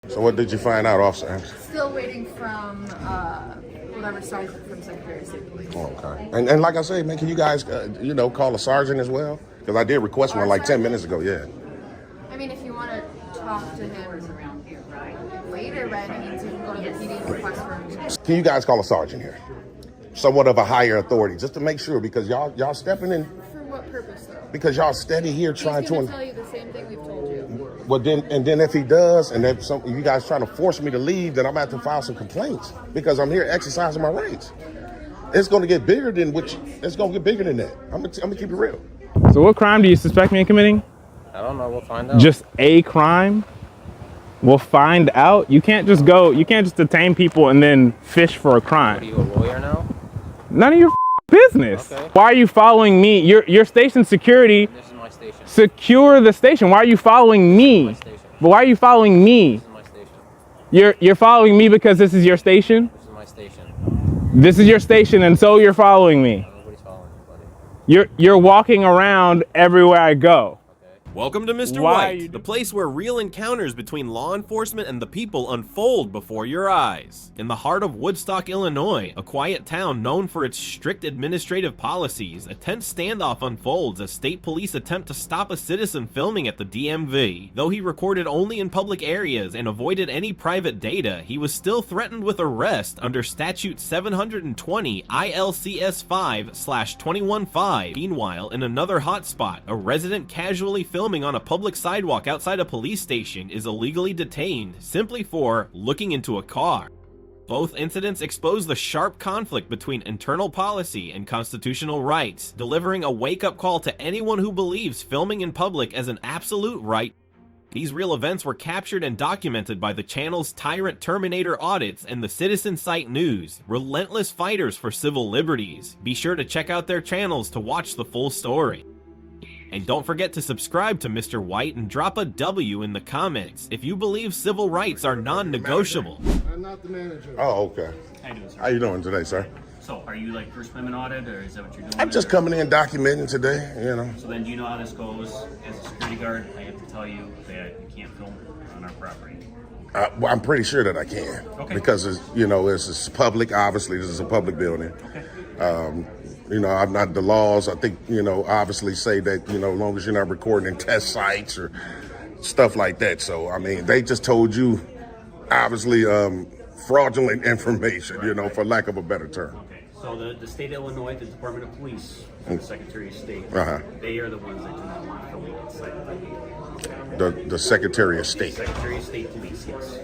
So what did you find out, officer? Still waiting from whatever sergeant from Secretary of State Police. Oh, okay. And like I say, man, can you guys, call a sergeant as well? Because I did request one like 10 minutes ago, yeah. I mean, if you want to talk to him around here, right? Later, but I mean, you can go to the PD and request for him. Can you guys call a sergeant here? Somewhat of a higher authority, just to make sure, because y'all stepping in. For what purpose, though? Because y'all steady here trying He's going to tell you the same thing we've told you. Well, then if he does, and if you guys trying to force me to leave, then I'm going to have to file some complaints because I'm here exercising my rights. It's going to get bigger than it's going to get bigger than that. I'm going to keep it real. So what crime do you suspect me in committing? I don't know. We'll find out. Just a crime? We'll find out. You can't just detain people and then fish for a crime. What, are you a lawyer now? None of your business. Okay. Why are you following me? Your station security. This is my station. Secure the station. Why are you following me? My station. But why are you following me? This is my station. You're following me because this is your station? This is my station. This is your station, and so you're following me. Nobody's following you, buddy. You're walking around everywhere I go. Welcome to Mr. Why White, the place where real encounters between law enforcement and the people unfold before your eyes. In the heart of Woodstock, Illinois, a quiet town known for its strict administrative policies, a tense standoff unfolds as state police attempt to stop a citizen filming at the DMV. Though he recorded only in public areas and avoided any private data, he was still threatened with arrest under Statute 720 ILCS 5/215. Meanwhile, in another hotspot, a resident casually filming on a public sidewalk outside a police station is illegally detained simply for looking into a car. Both incidents expose the sharp conflict between internal policy and constitutional rights, delivering a wake-up call to anyone who believes filming in public as an absolute right. These real events were captured and documented by the channel's Tyrant Terminator Audits and the Citizen Site News, relentless fighters for civil liberties. Be sure to check out their channels to watch the full story. And don't forget to subscribe to Mr. White and drop a W in the comments if you believe civil rights are non-negotiable. I'm not the manager. Oh, okay. How you doing, sir? How you doing today, sir? So, are you like First Amendment audit, or is that what you're doing? I'm just coming in documenting today, So then, do you know how this goes? As a security guard, I have to tell you that you can't film on our property. Well, I'm pretty sure that I can. Okay. Because it's public. Obviously, this is a public building. Okay. I'm not the laws. I think obviously say that as long as you're not recording in test sites or stuff like that. So I mean, they just told you obviously fraudulent information. For lack of a better term. Okay. So the state of Illinois, the Department of Police, the Secretary of State, they are the ones that do not want filming inside. The Secretary of State. Secretary of State Police, yes.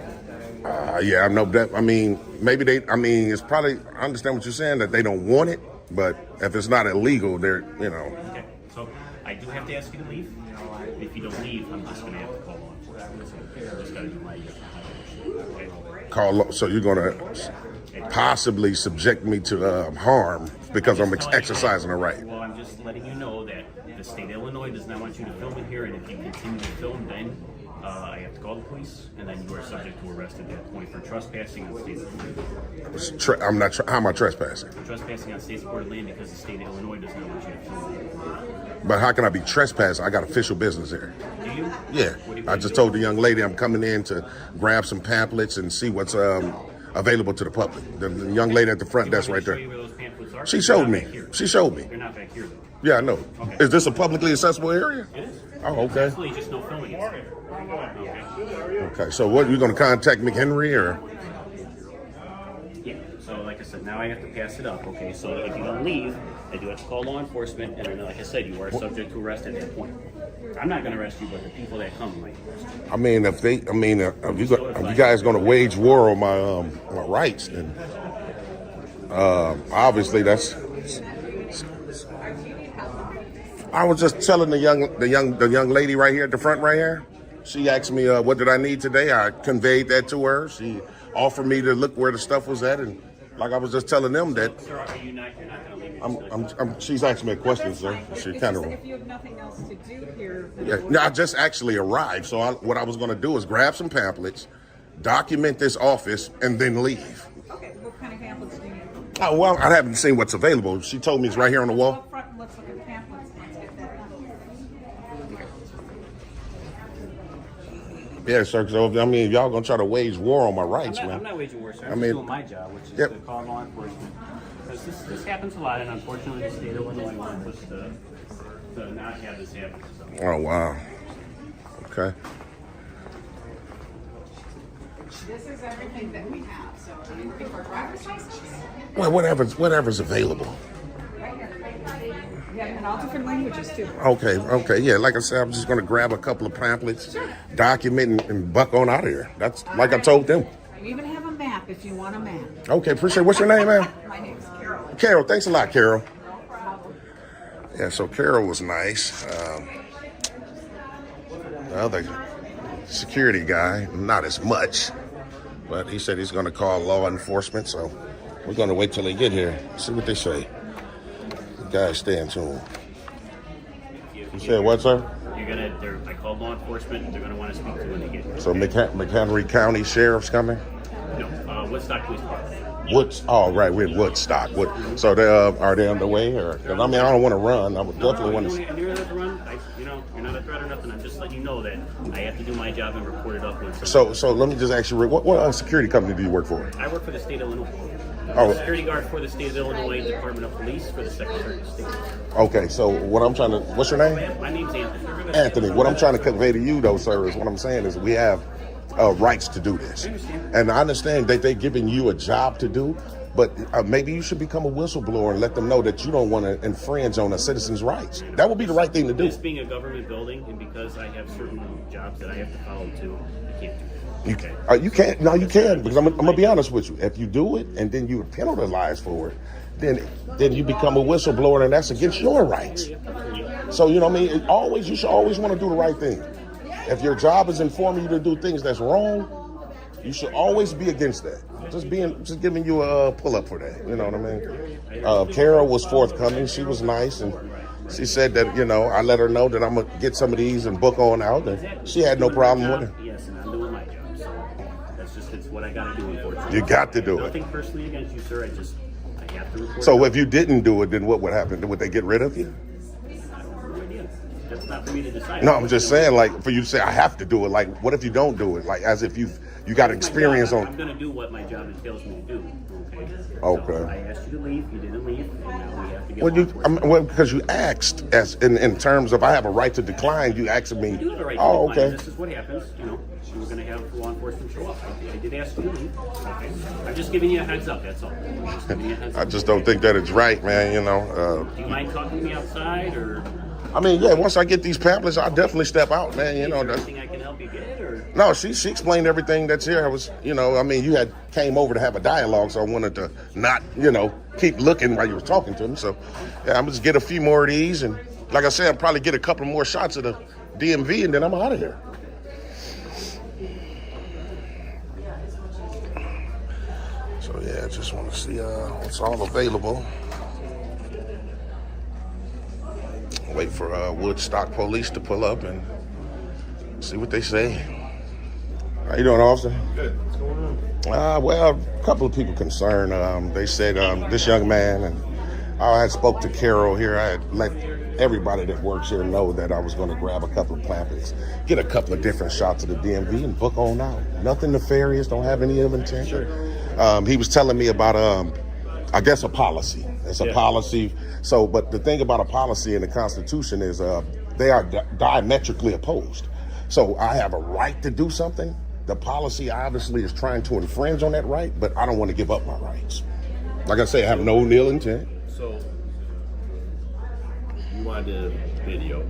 Yeah, I know that. I mean, maybe it's probably, I understand what you're saying, that they don't want it, but if it's not illegal, they're. Okay. So I do have to ask you to leave. If you don't leave, I'm just going to have to call law enforcement. So I just got to do my So you're going to possibly subject me to harm because I'm exercising a right. Well, I'm just letting you know that the state of Illinois does not want you to film in here, and if you continue to film, then I have to call the police, and then you are subject to arrest at that point for trespassing on state land. How am I trespassing? Trespassing on state supported land because the state of Illinois does not want you to film. But how can I be trespassing? I got official business here. Do you? Yeah. I just told the young lady I'm coming in to grab some pamphlets and see what's available to the public. The young lady at the front desk right there. She showed me. She showed me. They're not back here, though. Yeah, I know. Okay. Is this a publicly accessible area? It is. Oh, okay. Absolutely, just no filming. Okay. Okay, so what, you going to contact McHenry or? Yeah, so like I said, now I have to pass it up, okay? So if you don't leave, I do have to call law enforcement, and then like I said, you are subject to arrest at that point. I'm not going to arrest you, but the people that come might arrest you. I mean, if you guys going to wage war on my rights, then obviously that's. I was just telling the young lady right here at the front right here. She asked me what did I need today. I conveyed that to her. She offered me to look where the stuff was at, and like I was just telling them that. Sir, you're not going to leave. She's asking me a question, sir. She kind of. If you have nothing else to do here. Yeah, no, I just actually arrived. So what I was going to do is grab some pamphlets, document this office, and then leave. Okay, what kind of pamphlets do you need? Oh, well, I haven't seen what's available. She told me it's right here on the wall. Go up front and let's look at the pamphlets. Let's get that done. Yeah, sir. So I mean, y'all gonna try to wage war on my rights, I'm man. not waging war, sir. I I'm mean- just doing my job, which is Yep. to call law enforcement. Because this happens a lot, and unfortunately, the state of Illinois wants us to not have this happen. So. Oh wow. Okay. This is everything that we have, so before driver's license, Well, whatever's available. we have in all different languages too. Okay, yeah. Like I said, I'm just gonna grab a couple of pamphlets, document, and buck on out of here. That's like I told them. We even have a map if you want a map. Okay, appreciate it. What's your name, man? My name's Carol. Carol. Thanks a lot, Carol. No problem. Yeah, so Carol was nice. The other security guy, not as much, but he said he's going to call law enforcement, so we're going to wait till they get here, see what they say. The guy's staying tuned. You said what, sir? I called law enforcement. They're gonna want to speak to when they get here. So McHenry County Sheriff's coming? No, Woodstock Police Department. Right, we're in Woodstock. So are they on the way? Or, 'cause, I mean, I don't want to run. I would definitely want to. You're not to run. You're not a threat or nothing. I'm just letting you know that I have to do my job and report it up when somebody. So let me just ask you, Rick, what security company do you work for? I work for the state of Illinois. Oh. Security guard for the state of Illinois Department of Police for the Secretary of State. Okay, so what's your name? My name's Anthony. Anthony. What I'm trying to convey to you, though, sir, is what I'm saying is we have rights to do this. And I understand that they're giving you a job to do, but maybe you should become a whistleblower and let them know that you don't want to infringe on a citizen's rights. That would be the right thing to do. This being a government building, and because I have certain jobs that I have to follow too, I can't do that. You can't. No, you can, because I'm gonna be honest with you. If you do it and then you penalize for it, then you become a whistleblower, and that's against your rights. So you know what I mean. You should always want to do the right thing. If your job is informing you to do things that's wrong, you should always be against that. Just giving you a pull up for that. You know what I mean? Carol was forthcoming. She was nice, and she said that I let her know that I'm gonna get some of these and book on out, and she had no problem with it. Yes, and I'm doing my job. So it's what I got to do. Unfortunately, You got to do it. Nothing personally against you, sir. I have to report. So if you didn't do it, then what would happen? Would they get rid of you? I have no idea. That's not for me to decide. No, I'm just saying, like, for you to say I have to do it. Like, what if you don't do it? Like, as if you got experience on. I'm going to do what my job entails me to do. Okay. Okay. So I asked you to leave. You didn't leave, and now we have to get. Well, because you asked, as in terms of I have a right to decline. You asked me. You do have a right to Oh, decline. okay. This is what happens. We're going to have law enforcement show up. I did ask you to leave. Okay. I'm just giving you a heads up. That's all. I'm just giving you a heads I up. just don't think that it's right, man. Do you mind talking to me outside, or? I mean, yeah. Once I get these pamphlets, I'll definitely step out, man. Is there That's, anything I can help you get, or? no, she explained everything that's here. I was, I mean, you had came over to have a dialogue, so I wanted to not, keep looking while you were talking to me. So, yeah, I'm just get a few more of these, and like I said, I'll probably get a couple more shots of the DMV, and then I'm out of here. So yeah, I just want to see what's all available. Wait for Woodstock police to pull up and see what they say. How you doing, officer? Good. What's going on? Well, a couple of people concerned. They said this young man, and I had spoke to Carol here. I had let everybody that works here know that I was going to grab a couple of pamphlets, get a couple of different shots of the DMV, and book on out. Nothing nefarious. Don't have any ill intent. Sure. He was telling me about I guess a policy. It's a policy. So, but the thing about a policy in the Constitution is they are diametrically opposed. So I have a right to do something. The policy obviously is trying to infringe on that right, but I don't want to give up my rights. Like I say, I have no ill intent. So, you wanted a video?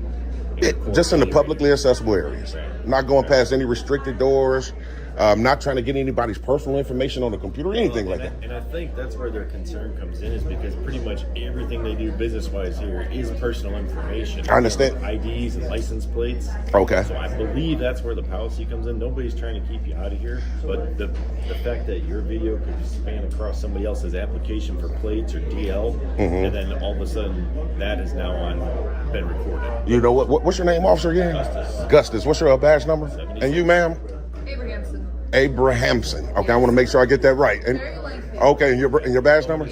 Just in the publicly accessible areas. Not going past any restricted doors. Not trying to get anybody's personal information on the computer, anything like that. And I think that's where their concern comes in, is because pretty much everything they do business-wise here is personal information. I understand. IDs and license plates. Okay. So I believe that's where the policy comes in. Nobody's trying to keep you out of here, but the fact that your video could span across somebody else's application for plates or DL, and then all of a sudden that is now been recorded. You know what? What's your name, officer, again? Gustus. What's your badge number? 76. And you, ma'am? Abrahamson. Okay, I want to make sure I get that right. And Very lengthy. okay, and your badge number?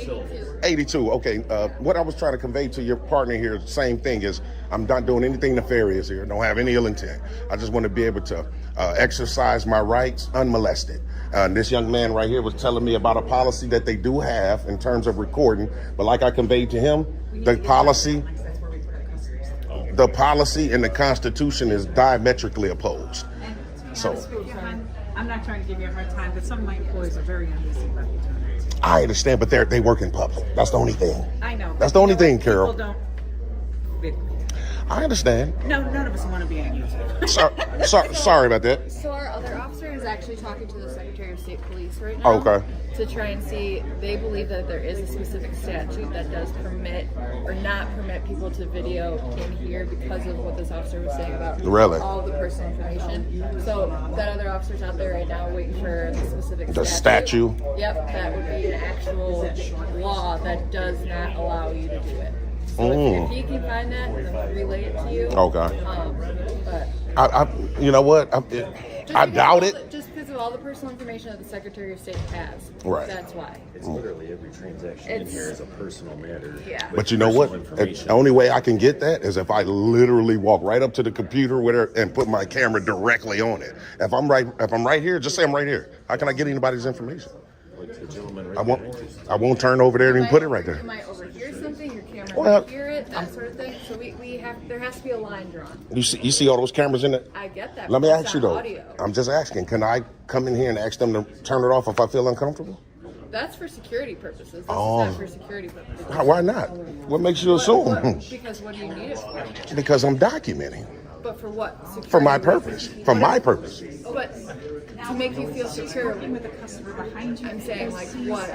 82. Okay. What I was trying to convey to your partner here, same thing is I'm not doing anything nefarious here. Don't have any ill intent. I just want to be able to exercise my rights unmolested. This young man right here was telling me about a policy that they do have in terms of recording. But like I conveyed to him, the policy and the Constitution is diametrically opposed. So I'm not trying to give you a hard time, but some of my employees are very uneasy about you doing it. I understand, but they work in public. That's the only thing. I know. That's the only thing, Carol. People don't. I understand. No, none of us want to be unusual. Sorry about that. So our other officer is actually talking to the Secretary of State Police right now. Okay. To try and see, they believe that there is a specific statute that does permit or not permit people to video in here because of what this officer was saying about Really? all the personal information. So that other officer's out there right now waiting for the specific The statute? Yep, that would be an actual law that does not allow you to do it. So if he can find that, then we'll relay it to you. Okay. But I you know what? I doubt it. Just because of all the personal information that the Secretary of State has. Right. That's why. It's literally every transaction in here is a personal matter. Yeah. But you know what? The only way I can get that is if I literally walk right up to the computer with her and put my camera directly on it. If I'm right here, just say I'm right here. How can I get anybody's information? Like the gentleman right I won't turn over there and even put it right there. You might overhear something, your camera Well, might hear it, that sort of thing. So there has to be a line drawn. You see all those cameras in it? I get that. Let me but ask it's you not though. audio. I'm just asking. Can I come in here and ask them to turn it off if I feel uncomfortable? That's for security purposes. This Oh. is not for security purposes. Why not? What makes you assume? Because what do you need it for? Because I'm documenting. But for what? Security For my purpose. For my purpose. But to make you feel secure. With a customer behind you. I'm saying like what?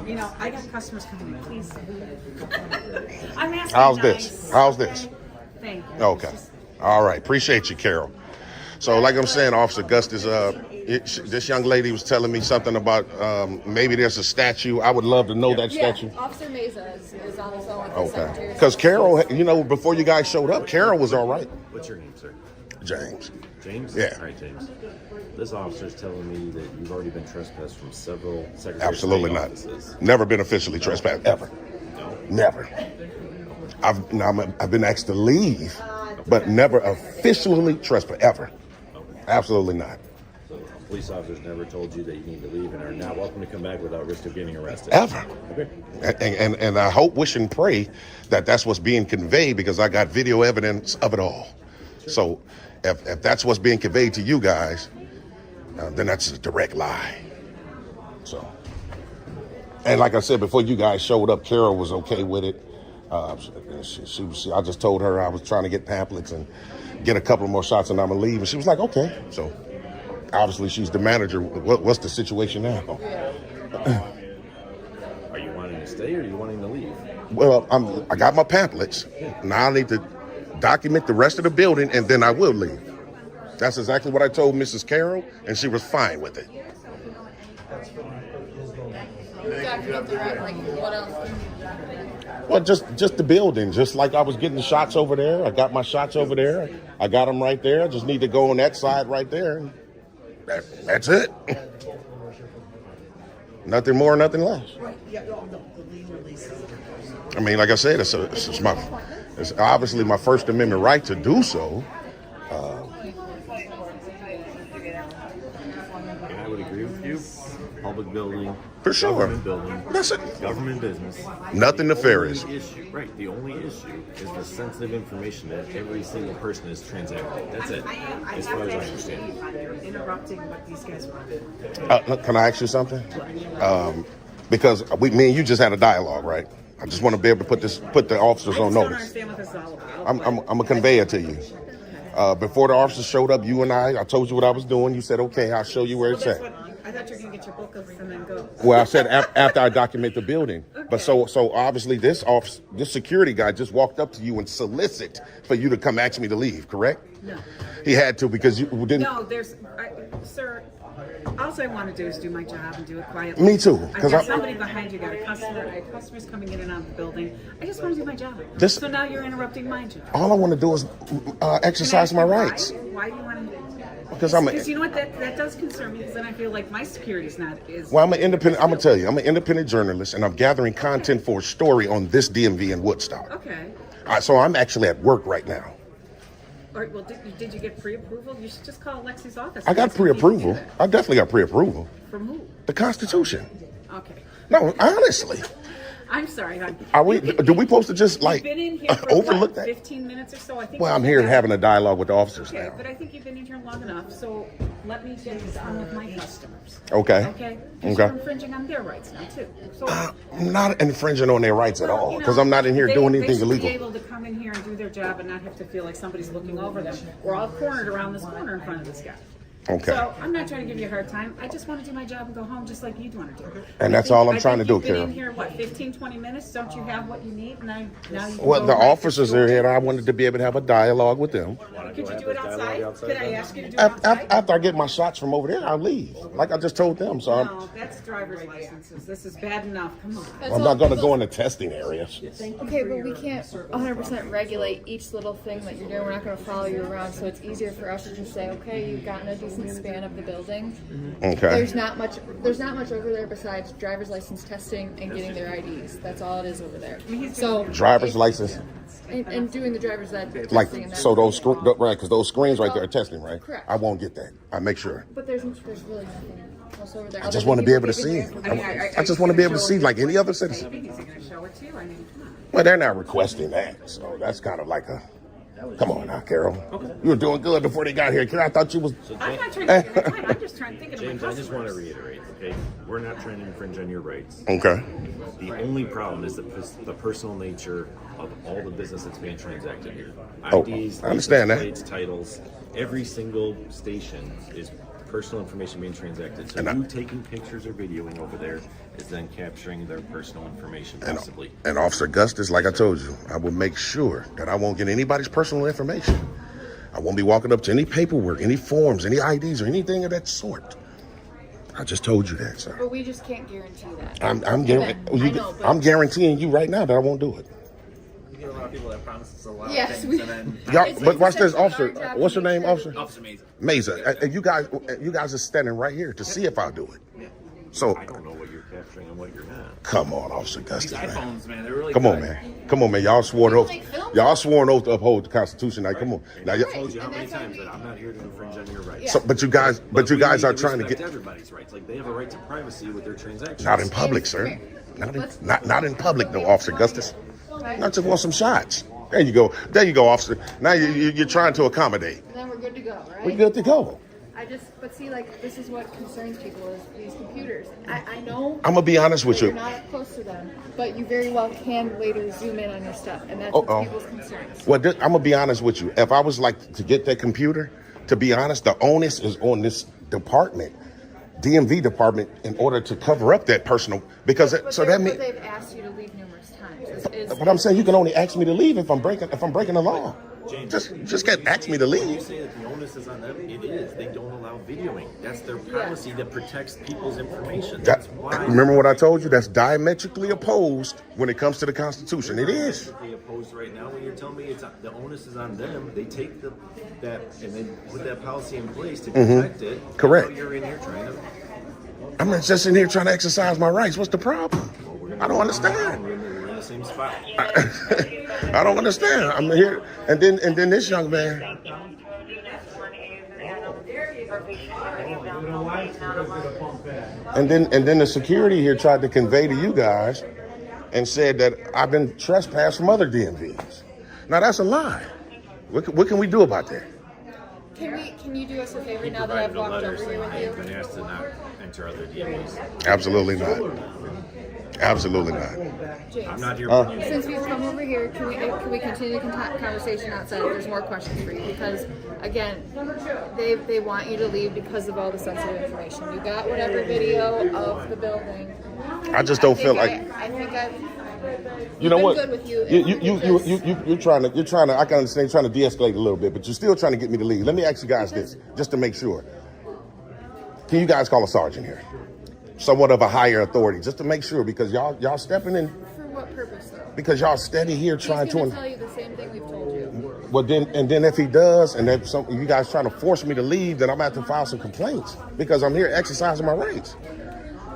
You know, I got customers coming in. Please. I'm asking. How's nice, this? How's this? okay? Thank you. Okay. All right. Appreciate you, Carol. So like I'm saying, Officer Gustis, this young lady was telling me something about maybe there's a statue. I would love to know that statue. Yeah, Officer Meza is on the phone with the Okay. Secretary. Because Carol, before you guys showed up, Carol was all right. What's your name, sir? James. James? Yeah. All right, James. This officer's telling me that you've already been trespassed from several Secretary Absolutely of State not. offices. Never been officially trespassed, ever. No. Never. I've been asked to leave, but never officially trespassed, ever. Absolutely not. So police officers never told you that you need to leave and are not welcome to come back without risk of getting arrested. Ever. Okay. And I hope, wish, and pray that that's what's being conveyed because I got video evidence of it all. So if that's what's being conveyed to you guys, then that's a direct lie. So, and like I said, before you guys showed up, Carol was okay with it. I just told her I was trying to get pamphlets and get a couple more shots and I'm gonna leave. And she was like, okay. So obviously she's the manager. What's the situation now? Are you wanting to stay or are you wanting to leave? Well, I got my pamphlets. Now I need to document the rest of the building and then I will leave. That's exactly what I told Mrs. Carroll and she was fine with it. Document the right, like what else? Well, just the building, just like I was getting the shots over there. I got my shots over there. I got them right there. I just need to go on that side right there. That's it. Nothing more, nothing less. I mean, like I said, it's obviously my First Amendment right to do so. And I would agree with you. Public building. For sure. Government building. That's it. Government business. Nothing nefarious. The only issue, right. The only issue is the sensitive information that every single person is transacting. That's it. As far as I understand. You're interrupting what these guys want. Can I ask you something? Because me and you just had a dialogue, right? I just want to be able to put the officers on I don't notice. understand what this is all about. I'm a conveyor to you. Before the officers showed up, you and I told you what I was doing. You said, okay, I'll show you where it's at. I thought you were going to get your book and then go. Well, I said after I document the building. Okay. But so obviously this security guy just walked up to you and solicit for you to come ask me to leave, correct? No. He had to because you didn't. No, sir, all I want to do is do my job and do it quietly. Me too. I got somebody behind you, got a customer, I have customers coming in and out of the building. I just want to do my job. So now you're interrupting my job. All I want to do is exercise my rights. Why do you want to? Because I'm Because you know what, that does concern me, because then I feel like my security's not is. well, I'm an independent. I'm gonna tell you, I'm an independent journalist, and I'm gathering content for a story on this DMV in Woodstock. Okay. So I'm actually at work right now. All right, well, did you get pre-approval? You should just call Lexi's office. I got pre-approval. I definitely got pre-approval. From who? The Constitution. Okay. No, honestly. I'm sorry, hon. Are we? Do we supposed to just like You've been in here for overlook what, that? 15 minutes or so? I think. Well, I'm here having a dialogue with the officers Okay, now. but I think you've been in here long enough, so let me get this on with my customers. Okay. Okay? Because Okay. you're infringing on their rights now, too. So, I'm not infringing on their rights at all you know, because I'm not in here doing anything They should illegal. be able to come in here and do their job and not have to feel like somebody's looking over them. We're all cornered around this corner in front of this guy. Okay. So I'm not trying to give you a hard time. I just want to do my job and go home just like you'd want to do. And that's all I'm trying to do, You've been Carol. in here, what, 15, 20 minutes? Don't you have what you need? And now you can Well, go the right officers are here, and I wanted to be able to have a dialogue with them. Could you do it outside? Could I ask you to do it outside? After I get my shots from over there, I'll leave. Like I just told them. So No, that's driver's licenses. This is bad enough. Come on. I'm not going to go into testing areas. Okay, but we can't 100% regulate each little thing that you're doing. We're not going to follow you around, so it's easier for us to just say, okay, you've gotten a decent span of the building. Okay. There's not much over there besides driver's license testing and getting their IDs. That's all it is over there. So Driver's license. and doing the driver's testing. Like, and that. so those, right, because those screens right there are testing, right? Correct. I won't get that. I make sure. But there's really nothing else over there. I just want to be able to see. I just want to be able to see like any other citizen. He's going to show it to you. I mean, come on. Well, they're not requesting that, so that's kind of like a. Come on now, Carol. You were doing good before they got here. Carol, I thought you was. I'm not trying to take your time. I'm just trying to think of my James, I just want to customers. reiterate, okay? We're not trying to infringe on your rights. Okay. The only problem is the personal nature of all the business that's being transacted here. Oh, IDs, I understand that. plates, titles, every single station is personal information being transacted. So And you taking pictures or videoing over there is then capturing their personal information, possibly. And Officer Gustus, like I told you, I will make sure that I won't get anybody's personal information. I won't be walking up to any paperwork, any forms, any IDs, or anything of that sort. I just told you that, sir. But we just can't guarantee that. I'm guaranteeing you right now that I won't do it. You get a lot of people that promise us a lot Yes, of things we- and then Y'all, It's but watch this, essentially officer. our job What's to your name, make officer? sure Officer Mason. Mesa. You guys are standing right here to see if I do it. So, I don't know what you're capturing and what you're not. come on, Officer These Gustus, man. iPhones, man, they're really Come on, good. man. Come on, man. Y'all swore an oath. Like film? Y'all swore an oath to uphold the Constitution. Now, come on. Now, I told you how many times that I'm not here to infringe on your rights. so, but you guys we are need trying to respect get. everybody's rights. Like they have a right to privacy with their transactions. Not in public, sir. Not in public, though, Officer Gustus. I just want some shots. There you go. There you go, officer. Now you're trying to accommodate. And then we're good to go, right? We're good to go. But see, like, this is what concerns people is these computers. I know I'm gonna be honest with that you. you're not up close to them, but you very well can later zoom in on your stuff, and that's Uh-oh. what people's concerns. Well, I'm gonna be honest with you. If I was like to get that computer, to be honest, the onus is on this department, DMV department, in order to cover up that personal. Because that means. But they've asked you to leave numerous times. But I'm saying you can only ask me to leave if I'm breaking the law. Just can't ask me to You leave. say that the onus is on them. It is. They don't allow videoing. That's their policy that protects people's information. That's why. Remember what I told you? That's diametrically opposed when it comes to the Constitution. It is. They opposed right now. When you're telling me the onus is on them, they take that and then put that policy in place to protect it. Correct. Now you're in here trying to. I'm just in here trying to exercise my rights. What's the problem? I don't understand. We're in the same spot. I don't understand. I'm here, and then this young man. And then the security here tried to convey to you guys, and said that I've been trespassed from other DMVs. Now that's a lie. What can we do about that? Can you do us a favor now that I've walked over here with I have you? been asked to not enter other DMVs. Absolutely not. Absolutely not. I'm not here. Since we've come over here, can we continue the conversation outside? There's more questions for you because, again, they want you to leave because of all the sensitive information. You got whatever video of the building. I just don't feel like. I think I've. You know been what? good with you. You're trying to. I can understand you're trying to de-escalate a little bit, but you're still trying to get me to leave. Let me ask you guys this, just to make sure. Can you guys call a sergeant here? Somewhat of a higher authority, just to make sure, because y'all stepping in. For what purpose, though? Because y'all steady here He's trying going to. to tell you the same thing we've told you. Well, then if he does, and if you guys trying to force me to leave, then I'm gonna have to file some complaints because I'm here exercising my rights.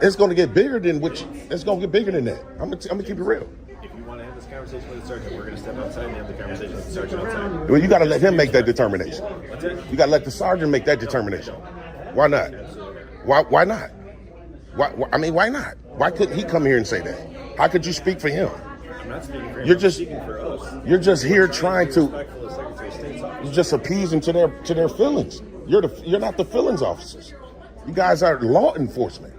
It's gonna get bigger than it's gonna get bigger than that. I'm gonna keep it real. If you want to have this conversation with the sergeant, we're going to step outside and have the conversation with the sergeant outside. Well, you got to let him make that determination. What's it? You got to let the sergeant make that determination. Why not? Why not? Why not? Why couldn't he come here and say that? How could you speak for him? I'm not speaking for him. You're just I'm speaking for us. You're just here trying to Respectful of Secretary of State's office. you just appease them to their feelings. You're not the feelings officers. You guys are law enforcement.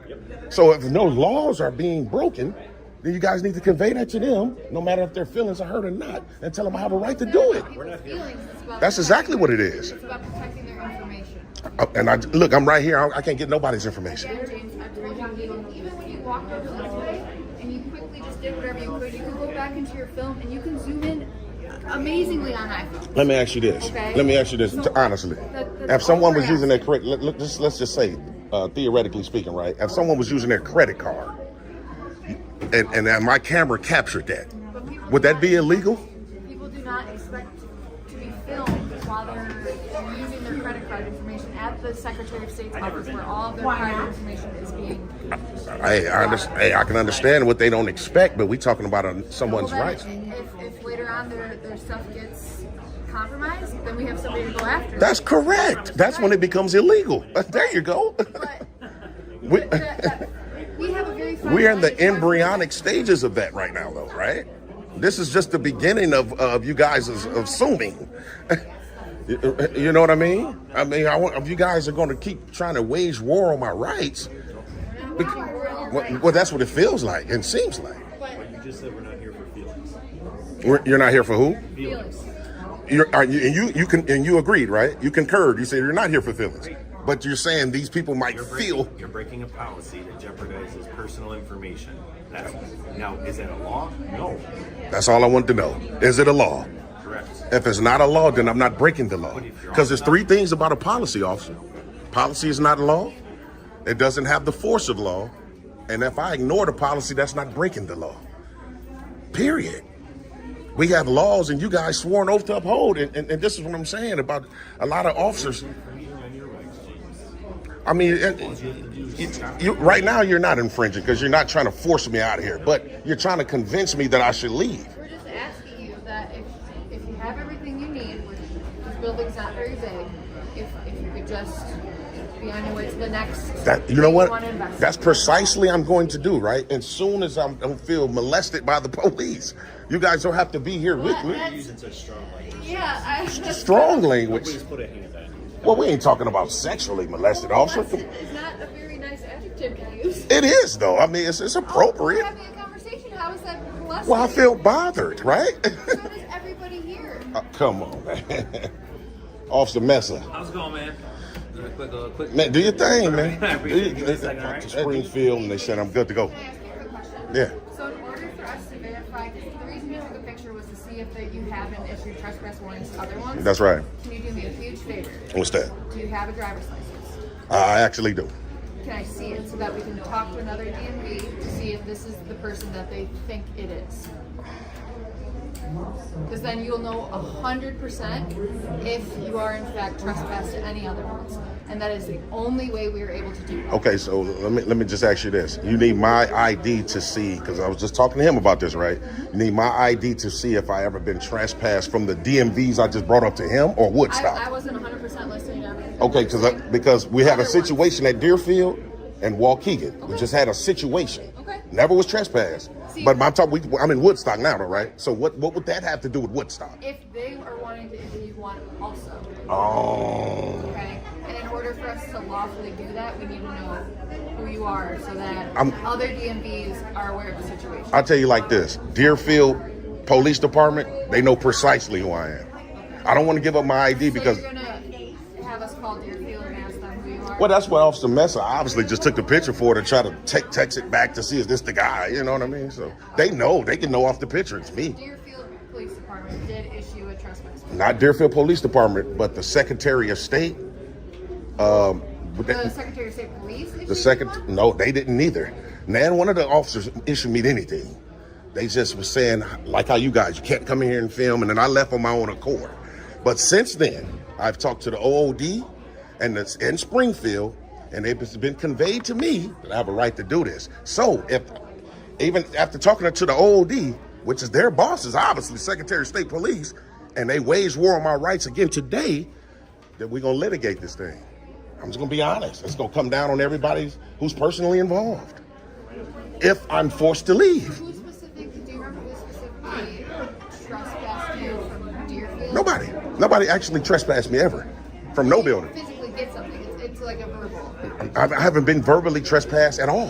So if no laws are being broken, then you guys need to convey that to them, no matter if their feelings are hurt or not, and tell them I have a right to do it. That's exactly what it is. It's about protecting their information. And look, I'm right here. I can't get nobody's information. Yeah, James, I've told you, even when you walked over this way and you quickly just did whatever you could go back into your film and you can zoom in amazingly on iPhone. Let me ask you this. Okay. Let me ask you this, So, honestly. that's If someone was all we're using their credit, let's just say, theoretically speaking, right? If someone was using their credit card, and my camera captured that, would that be illegal? People do not expect to be filmed while they're using their credit card information at the Secretary of State's office where all of their private information is being... I can understand what they don't expect, but we're talking about someone's Well, rights. then, if later on their stuff gets compromised, then we have somebody to go after. That's correct. That's when it becomes illegal. There you go. We have a very fine We're in the line. embryonic stages of that right now, though, right? This is just the beginning of you guys assuming. You know what I mean? If you guys are going to keep trying to wage war on my rights, well, that's what it feels like and seems like. You just said we're not here for feelings. You're not here for who? Feelings. You agreed, right? You concurred. You said you're not here for feelings, but you're saying these people might feel. You're breaking a policy that jeopardizes personal information. Now, is that a law? No. That's all I want to know. Is it a law? Correct. If it's not a law, then I'm not breaking the law. Because there's three things about a policy, officer. Policy is not law. It doesn't have the force of law. And if I ignore the policy, that's not breaking the law. Period. We have laws and you guys swore an oath to uphold. And this is what I'm saying about a lot of officers. I mean, right now you're not infringing because you're not trying to force me out of here, but you're trying to convince me that I should leave. We're just asking you that if you have everything you need, this building's not very big, if you could just be on your way to the next. You know what? want to invest That's in. precisely I'm going to do, right? As soon as I don't feel molested by the police, you guys don't have to be here with me. Using such strong language. Yeah, Strong language. Please put a hand on you. Well, we ain't talking about sexually molested, officer. It's not a very nice adjective to use. It is, though. I mean, it's We're appropriate. having a conversation. How is that molesting? Well, I feel bothered, right? So does everybody here. Come on, man. Officer Messer. How's it going, man? Quick. Man, do your thing, man. I appreciate you. Give me a second, all right? To Springfield, and they said I'm good to go. Can I ask you a quick question? Yeah. So in order for us to verify, because the reason you took a picture was to see if you haven't issued trespass warnings to other ones. That's right. Can you do me a huge favor? What's that? Do you have a driver's license? I actually do. Can I see it so that we can talk to another DMV to see if this is the person that they think it is? Because then you'll know 100% if you are in fact trespassed to any other ones, and that is the only way we are able to do that. Okay, so let me just ask you this. You need my ID to see, because I was just talking to him about this, right? You need my ID to see if I ever been trespassed from the DMVs I just brought up to him or Woodstock. I wasn't 100% listening to everything. Okay, because we had a situation at Deerfield and Waukegan. We just had a situation. Okay. Never was trespassed. See, But I'm in Woodstock now, though, right? So what would that have to do with Woodstock? if they are wanting to interview one also, Oh. okay? And in order for us to lawfully do that, we need to know who you are so that I'm- other DMVs are aware of the situation. I'll tell you like this. Deerfield Police Department, they know precisely who I am. I don't want to give up my ID because... So you're going to have us call Deerfield and ask them who you are? Well, that's what Officer Messer obviously just took the picture for to try to text it back to see is this the guy, you know what I mean? So they can know off the picture it's me. Deerfield Police Department did issue a trespass warrant. Not Deerfield Police Department, but the Secretary of State. The Secretary of State Police issued one? No, they didn't either. None one of the officers issued me anything. They just was saying, like how you guys, you can't come in here and film, and then I left on my own accord. But since then, I've talked to the OOD and it's in Springfield, and it's been conveyed to me that I have a right to do this. So if even after talking to the OOD, which is their bosses, obviously Secretary of State Police, and they wage war on my rights again today, that we're gonna litigate this thing. I'm just gonna be honest. It's gonna come down on everybody who's personally involved. If I'm forced to leave. Who specifically, do you remember who specifically trespassed you from Deerfield? Nobody actually trespassed me ever from no building. Physically get something. It's like a verbal. I haven't been verbally trespassed at all.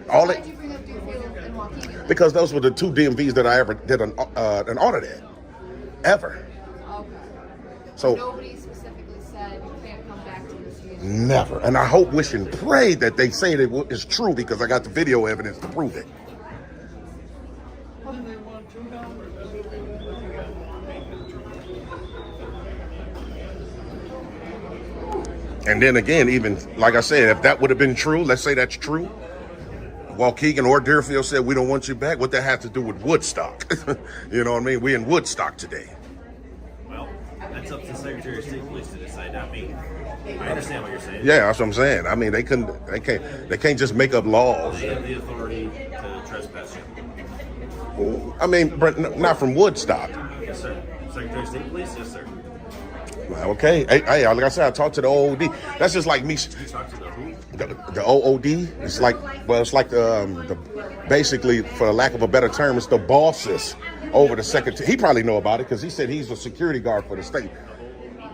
Why did you bring up Deerfield and Waukegan? Because those were the two DMVs that I ever did an audit at. Ever. Okay. So Nobody specifically said you can't come back to this unit. never. And I hope, wish, and pray that they say that it's true because I got the video evidence to prove it. And then again, even like I said, if that would have been true, let's say that's true, Waukegan or Deerfield said we don't want you back, what that have to do with Woodstock? You know what I mean? We in Woodstock today. Well, that's up to the Secretary of State Police to decide, not me. I understand what you're saying. Yeah, that's what I'm saying. I mean, they can't just make up laws. They have the authority to trespass you. I mean, but not from Woodstock. Yes, sir. Secretary of State Police, yes, sir. Okay. Hey, like I said, I talked to the OOD. That's just like me. You talk to the who? The OOD. It's like, well, it's like the basically, for lack of a better term, it's the bosses over the secretary. He probably know about it because he said he's a security guard for the state.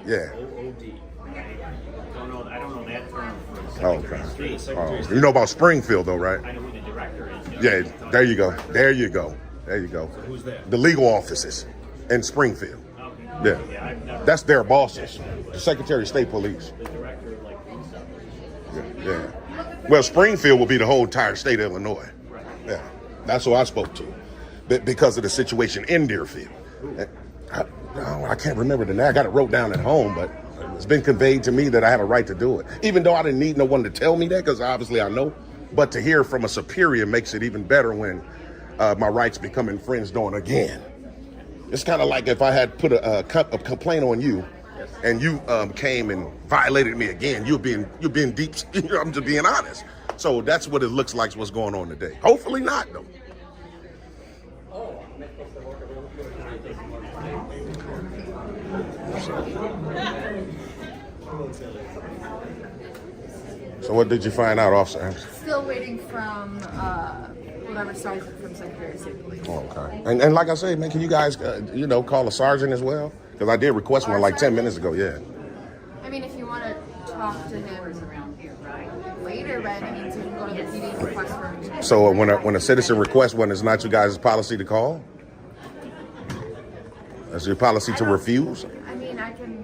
Yeah. OOD. I don't know that term for the Oh, Secretary of okay. State. Oh, you know about Springfield, though, right? I know who the director is. Yeah. There you go. There you go. There you go. Who's that? The legal offices in Springfield. Okay. Yeah. I've never. That's their bosses. The Secretary of State Police. The director like himself. Yeah. Well, Springfield will be the whole entire state of Illinois. Yeah. That's who I spoke to because of the situation in Deerfield. I can't remember the name. I got it wrote down at home, but it's been conveyed to me that I had a right to do it. Even though I didn't need no one to tell me that, because obviously I know. But to hear from a superior makes it even better when my rights become infringed on again. It's kind of like if I had put a complaint on you, and you came and violated me again. You're being deep. I'm just being honest. So that's what it looks like. What's going on today? Hopefully not, though. So what did you find out, officer? Still waiting from whatever sergeant from Secretary of State Police. Okay. And like I said, man, can you guys, call a sergeant as well? Because I did request one like 10 minutes ago. Yeah. I mean, if you want to talk to him around here, right? Later, but I mean, so you can go to the PD and request for him. So when a citizen requests one, it's not you guys' policy to call? Is your policy to refuse? I mean, I can.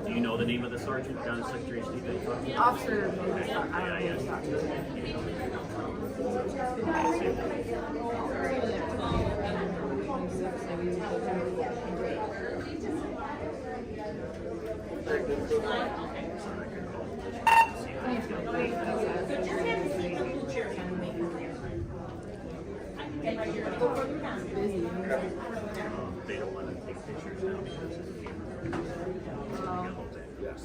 Do you know the name of the sergeant down Secretary of State that you're talking about? Officer, I don't know who's talking to him. They don't want to take pictures now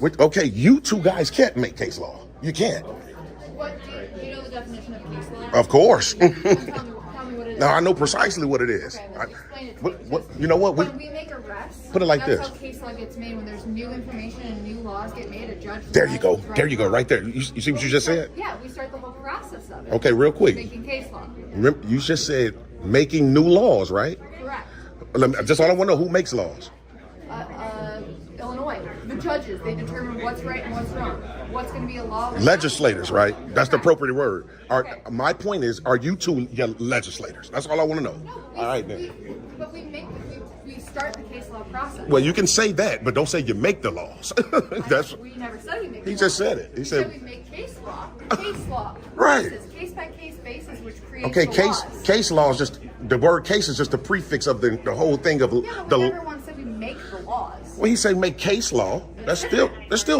because Okay, you two guys can't make case law. You can't. What do you know the definition of case law? Of course. Tell me what it is. No, I know precisely what it is. Okay, let's explain it to What, you know what? When we make arrests, Put it like that's this. how case law gets made. When there's new information and new laws get made, a judge. There you go. decides There you go. right Right there. You see what you just said? Yeah, we start the whole process of it. Okay, real quick. Making case law. Remember, you just said making new laws, right? Correct. Just all I want to know, who makes laws? Illinois, the judges, they determine what's right and what's wrong. What's going to be a law? Legislators, right? That's the appropriate word. My point is, are you two legislators? That's all I want to know. All right, then. But we start the case law process. Well, you can say that, but don't say you make the laws. We never said we make. He law. just said it. He We said we make case law. Case law. Right. Case by case basis, which creates okay. the Case law is just the word. Case is just a prefix of the whole thing of Yeah, but the. we never once said we make the laws. When he say make case law, that's still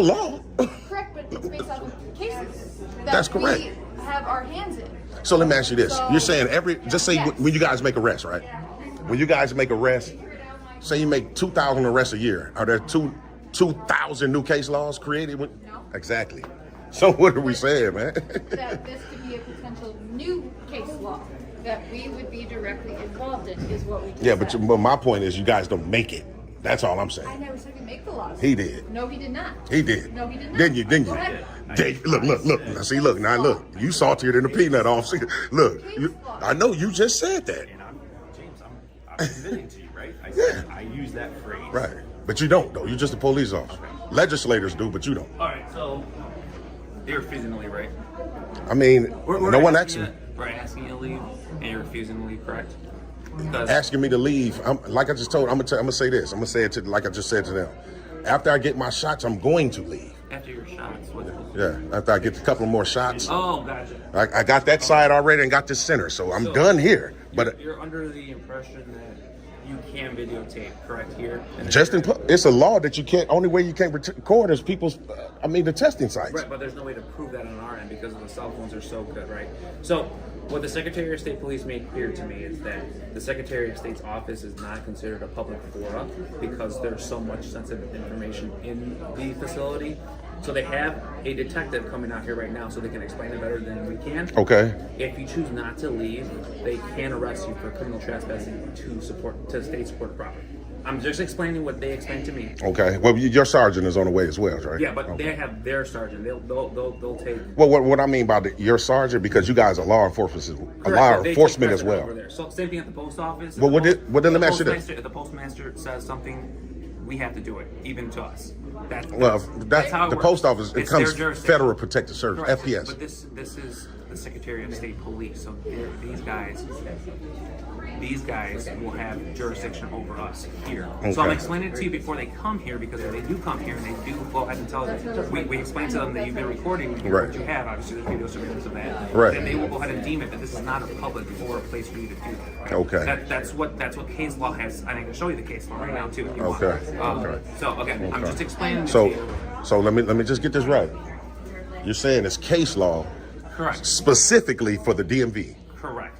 law. Correct, but it's based off of cases. That's correct. We have our hands in. So let me ask you this: So- You're saying just say Yes. when you guys make arrests, right? When you guys make arrests, Say you make 2,000 arrests a year. Are there 2,000 new case laws created? No. Exactly. So what are we saying, man? That this could be a potential new case law that we would be directly involved in is what we just Yeah, said. but my point is you guys don't make it. That's all I'm saying. I never said we make the laws. He did. No, he did not. He did. No, he did not. Didn't you? Didn't Go you? ahead. Look. Now, see, look. Now, look. You saltier than the peanut officer. Look, I know you just said that. And I'm admitting to you, right? I said I use that phrase. Right. But you don't, though. You're just a police officer. Legislators do, but you don't. All right, so you're refusing to leave, right? I mean, no one asking actually We're asking you to leave, and you're refusing to leave, correct? Because asking me to leave. Like I just told, I'm gonna say this. I'm gonna say it to, like I just said to them. After I get my shots, I'm going to leave. after your shots, what? Yeah. After I get a couple more shots. Oh, gotcha. I got that side already and got the center, so I'm done here. But You're under the impression that you can videotape, correct? Here. it's a law that you can't. Only way you can't record is people's. The testing sites. Right, but there's no way to prove that on our end because the cell phones are so good, right? So, what the Secretary of State Police made clear to me is that the Secretary of State's office is not considered a public forum because there's so much sensitive information in the facility. So they have a detective coming out here right now so they can explain it better than we can. Okay. If you choose not to leave, they can arrest you for criminal trespassing to state supported property. I'm just explaining what they explained to me. Okay. Well, your sergeant is on the way as well, right? Yeah, but okay. they have their sergeant. They'll take. Well, what I mean by your sergeant, because you guys are law enforcement, Correct, they take as well. over there. So same thing at the post office. Well, let me ask you this. If the postmaster says something, we have to do it, even to us. That's how it the works. post office. It It's comes their jurisdiction. Federal Protective Service, Correct. FPS. But this is the Secretary of State Police. So these guys will have jurisdiction over us here. Okay. So I'm explaining it to you before they come here, because if they do come here and they do go ahead and tell us, we explain to them that you've been recording Right. what you have, obviously there's video surveillance of that. Right. Then they will go ahead and deem it that this is not a public or a place for you to do that. Right? Okay. That's what case law has. I can show you the case law right now too if you want. Okay. So again, I'm just explaining it to So, you. so let me just get this right. You're saying it's case law Correct. specifically for the DMV, Correct.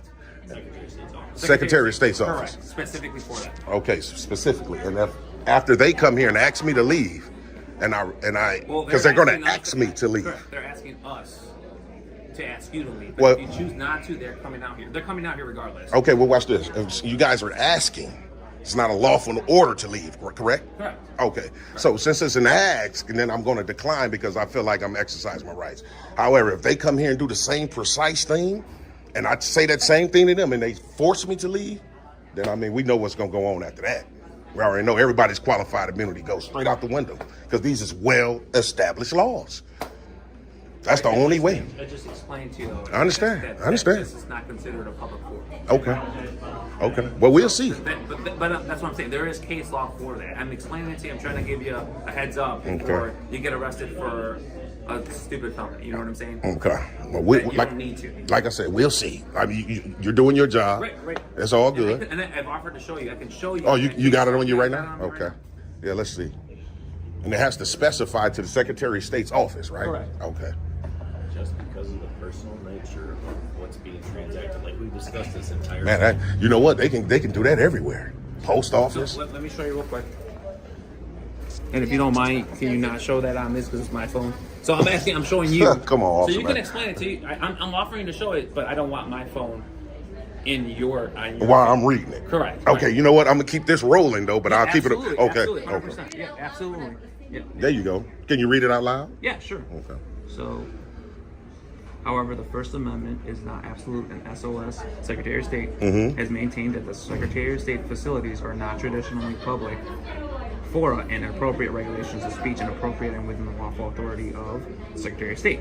Secretary of State's office. Correct. Specifically for that. Okay, specifically, and after they come here and ask me to leave, and I because they're going to ask me to leave. Correct. They're asking us to ask you to leave. But Well- if you choose not to, they're coming out here. They're coming out here regardless. Okay, well, watch this. If you guys are asking, it's not a lawful order to leave, correct? Correct. Okay, so since it's an ask, and then I'm going to decline because I feel like I'm exercising my rights. However, if they come here and do the same precise thing, and I say that same thing to them, and they force me to leave, then we know what's going to go on after that. We already know everybody's qualified immunity goes straight out the window because these is well-established laws. That's the only way. I just explained to you. Though, I understand. that I understand. This is not considered a public forum. Okay. Well, we'll see. But that's what I'm saying. There is case law for that. I'm explaining it to you. I'm trying to give you a heads up before you get arrested for a stupid felony. You know what I'm saying? Okay. Well, You don't need to. like I said, we'll see. You're doing your job. Right. It's all good. And I've offered to show you. I can show you. Oh, you got it on you right I now? got it on Okay. right Yeah, let's see. And it has to specify to the Secretary of State's office, right? Correct. Okay. Just because of the personal nature of what's being transacted, like we discussed this entire Man, you know what? They can do that everywhere. Post now. office. So let me show you real quick. And if you don't mind, can you not show that on this because it's my phone? So I'm showing you. Come on, So officer, you can man. explain it to you. I'm offering to show it, but I don't want my phone on your While I'm reading it. Correct. Okay, you know what? I'm gonna keep this rolling though, but I'll keep it. Absolutely, Okay. Absolutely, 100%. Okay. Yeah, absolutely. Yeah. There you go. Can you read it out loud? Yeah, sure. Okay. So, however, the First Amendment is not absolute, and SOS, Secretary of State, has maintained that the Secretary of State facilities are not traditionally public fora and appropriate regulations of speech and appropriate and within the lawful authority of the Secretary of State.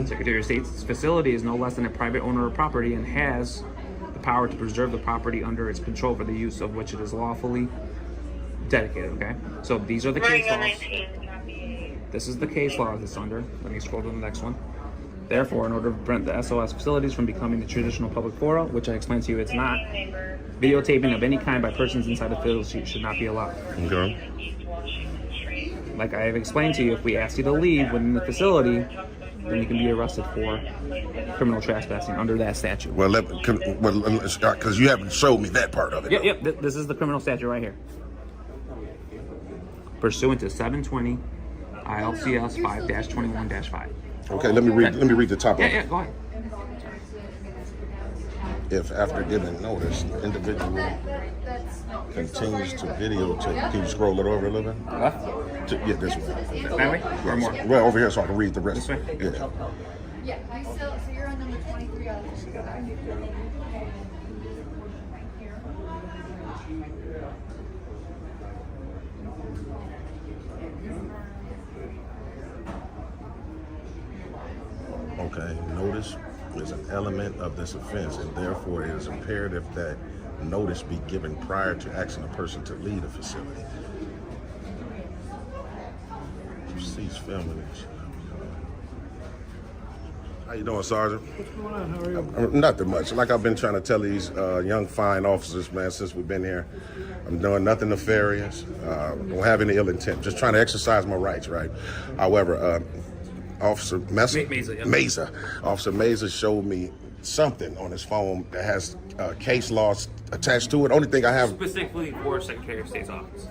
Secretary of State's facility is no less than a private owner of property and has the power to preserve the property under its control for the use of which it is lawfully dedicated, okay? So these are the case laws. This is the case law that's under. Let me scroll to the next one. Therefore, in order to prevent the SOS facilities from becoming the traditional public forum, which I explained to you it's not, videotaping of any kind by persons inside the facility should not be allowed. Okay. Like I have explained to you, if we ask you to leave within the facility, then you can be arrested for criminal trespassing under that statute. Well, because you haven't showed me that part of it. Yep. This is the criminal statute right here. pursuant to 720 ILCS 5-21-5. Okay, let me read the top of Yeah, it. yeah, go ahead. If after giving notice, the individual continues to videotape, can you scroll it over a little bit? Left? Yeah, this way. That way? Or more? Well, over here so I can read the rest. This way? Yeah. Yeah, so you're on number 23. Okay, notice is an element of this offense, and therefore it is imperative that notice be given prior to asking a person to leave the facility. Cease filming. How you doing, Sergeant? What's going on? How are you? Nothing much. Like I've been trying to tell these young, fine officers, man, since we've been here. I'm doing nothing nefarious. Don't have any ill intent. Just trying to exercise my rights, right? However, Officer Mesa, Officer Mesa showed me something on his phone that has case laws attached to it. Only thing I have. Specifically for Secretary of State's office.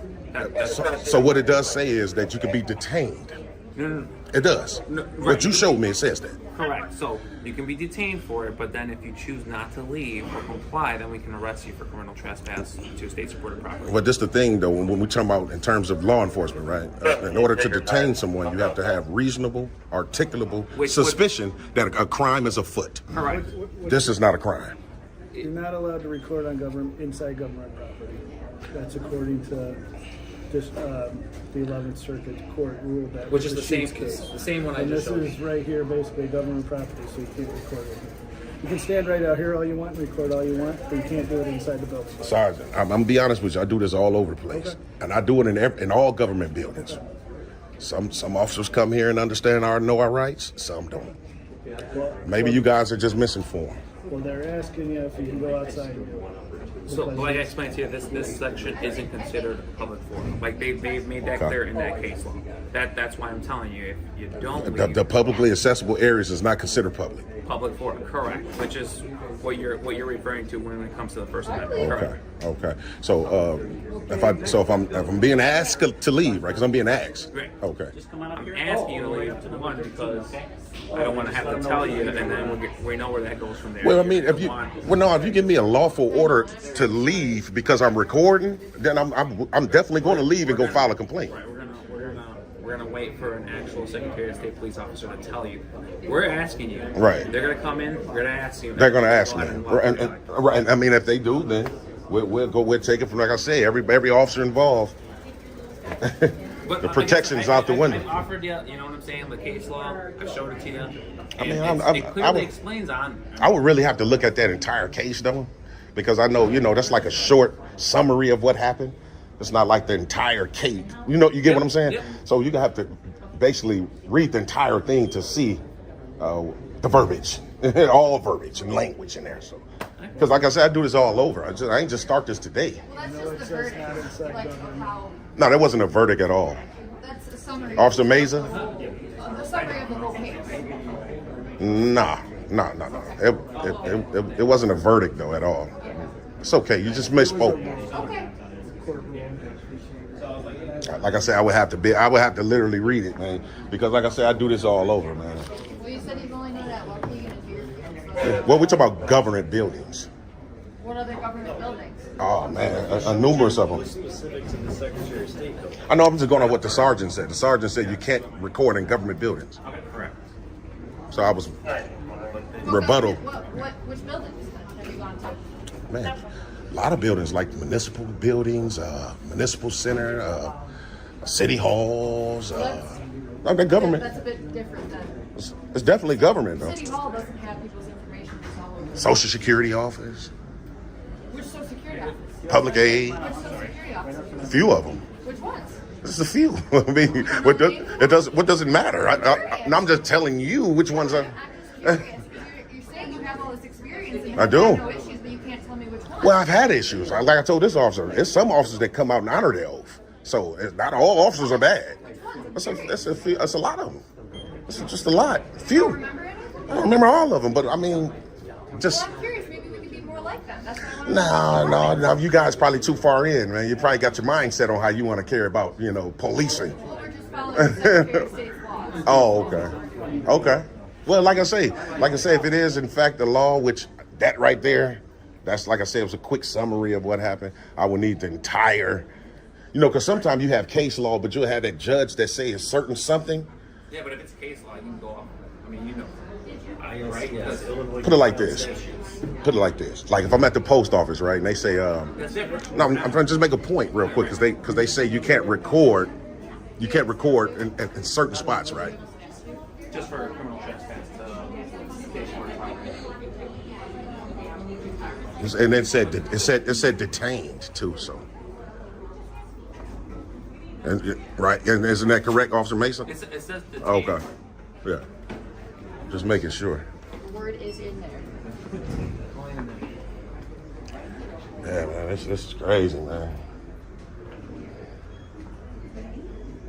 So what it does say is that you could be detained. No. It does. No, right. What you showed me, it says that. Correct. So you can be detained for it, but then if you choose not to leave or comply, then we can arrest you for criminal trespass to state-supported property. But this the thing, though, when we talk about in terms of law enforcement, right? In order to detain someone, you have to have reasonable, articulable suspicion that a crime is afoot. Correct. This is not a crime. You're not allowed to record on inside government property. That's according to just the 11th Circuit Court rule that Which is the same case. the same one I And just this showed is you. right here, basically government property, so you can't record it. You can stand right out here all you want and record all you want, but you can't do it inside the building. Sergeant, I'm gonna be honest with you. I do this all over the place, and I do it in all government buildings. Some officers come here and understand know our rights. Some don't. Maybe you guys are just misinformed. Well, they're asking you if you can go outside and do it. So, like I explained to you, this section isn't considered a public forum. Like they've made that clear in that case law. That's why I'm telling you, if you don't leave, The publicly accessible areas is not considered public. public forum, correct? Which is what you're referring to when it comes to the First Amendment. Correct. Okay. So if I'm being asked to leave, right? Because I'm being asked. Right. Okay. I'm asking you to leave one because I don't want to have to tell you, and then we know where that goes from there. Well, I mean, if you give me a lawful order to leave because I'm recording, then I'm definitely going to leave and go file a complaint. Right, we're gonna wait for an actual Secretary of State police officer to tell you. We're asking you. Right. They're gonna come in. We're gonna ask you. They're going to ask me. Right. I mean, if they do, then we'll take it from, like I say, every officer involved. But, The protection's out the window. I offered you, you know what I'm saying, the case law. I showed it to you. I mean, it clearly explains on. I would really have to look at that entire case, though, because I know, that's like a short summary of what happened. It's not like the entire case. You get what I'm saying? Yep. So you have to basically read the entire thing to see the verbiage, all verbiage and language in there. So, because like I said, I do this all over. I ain't just start this today. Well, that's just the verdict, like how. No, that wasn't a verdict at all. That's a summary. Officer Mesa? The summary of the whole case. Nah. It wasn't a verdict though at all. It's okay. You just misspoke. Okay. Like I said, I would have to literally read it, man, because like I said, I do this all over, man. Well, you said you've only known that while being here. Well, we're talking about government buildings. What other government buildings? Oh man, a numerous of them. Specific to the Secretary of State, though. I know. I'm just going on what the sergeant said. The sergeant said you can't record in government buildings. Correct. So I was rebuttal. Which buildings have you gone to? Man, a lot of buildings like municipal buildings, municipal center, city halls. The government. That's a bit different than. It's definitely government though. City Hall doesn't have people's information. It's all over. Social Security office, Which Social Security office? public aid, Which Social Security office? few of them. Which ones? Just a few. I mean, what does it matter? I'm just telling you which ones are. You're saying you have all this experience and you I do. have no issues, but you can't tell me which ones. Well, I've had issues. Like I told this officer, there's some officers that come out and honor their oath. So not all officers are bad. That's a lot of them. It's just a lot. Few. Remember any of them? I don't remember all of them, but I mean, just. Well, I'm curious. Maybe we could be more like them. That's why I want No. You guys probably too far in, man. You probably got your mindset on how you want to care about, policing. Well, we're just following the Secretary of State's laws. Oh, okay. Well, like I say, if it is in fact the law, which that right there, that's like I said, it was a quick summary of what happened. I would need the entire, because sometimes you have case law, but you'll have that judge that say a certain something. Yeah, but if it's case law, you can go off. I mean, Right? Yes. Put it like this. Like if I'm at the post office, right, and they say, that's different. no, I'm trying to just make a point real quick because they say you can't record in certain spots, right? Just for criminal trespass. And it said detained too. So, right, and isn't that correct, Officer Mason? It says detained. Okay, yeah, just making sure. The word is in there. Yeah, man, this is crazy, man.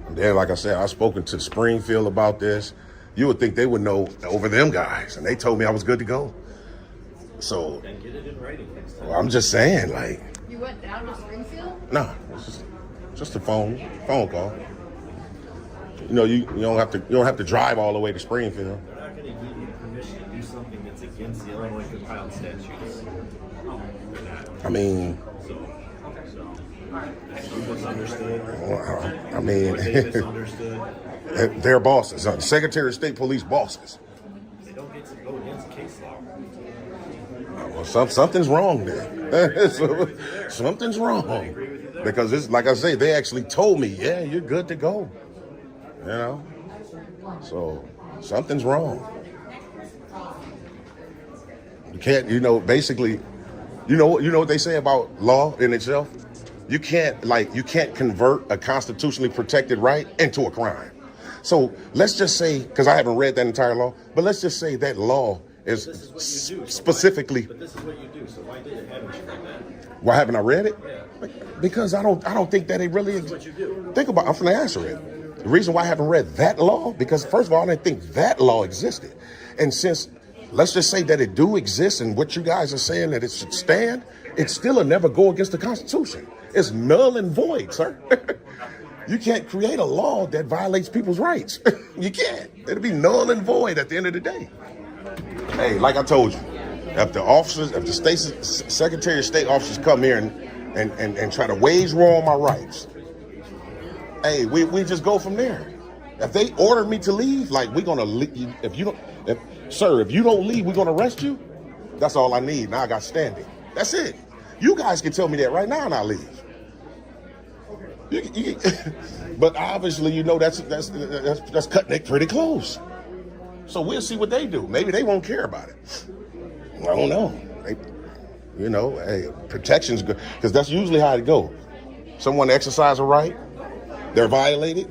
And then, like I said, I've spoken to Springfield about this. You would think they would know over them guys, and they told me I was good to go. So, And get it in writing next time. well, I'm just saying, like, You went down to Springfield? nah, it's just a phone call. You don't have to drive all the way to Springfield. They're not going to give you permission to do something that's against the Illinois compiled statutes. They're not. I mean, You misunderstood. I mean, They misunderstood. they're bosses, Secretary of State police bosses. They don't get to go against case law. Well, something's wrong there. Something's wrong. Because it's like I say, they actually told me, yeah, you're good to go. So something's wrong. You can't, basically, what they say about law in itself? You can't convert a constitutionally protected right into a crime. So let's just say, because I haven't read that entire law, but let's just say that law is specifically. But this is what you do. So why haven't you read that? Why haven't I read it? Yeah. Because I don't think that it really This is what you do. Think about. I'm going to answer it. The reason why I haven't read that law, because first of all, I didn't think that law existed, and since let's just say that it do exist, and what you guys are saying that it should stand, it still will never go against the Constitution. It's null and void, sir. You can't create a law that violates people's rights. You can't. It'll be null and void at the end of the day. Hey, like I told you, if the state Secretary of State officers come here and try to wage war on my rights, hey, we just go from there. If they order me to leave, like we're gonna leave. If you don't leave, we're gonna arrest you. That's all I need. Now I got standing. That's it. You guys can tell me that right now and I'll leave. But obviously, that's cutting it pretty close. So we'll see what they do. Maybe they won't care about it. I don't know. Hey, protection's good because that's usually how it goes. Someone exercise a right, they're violated.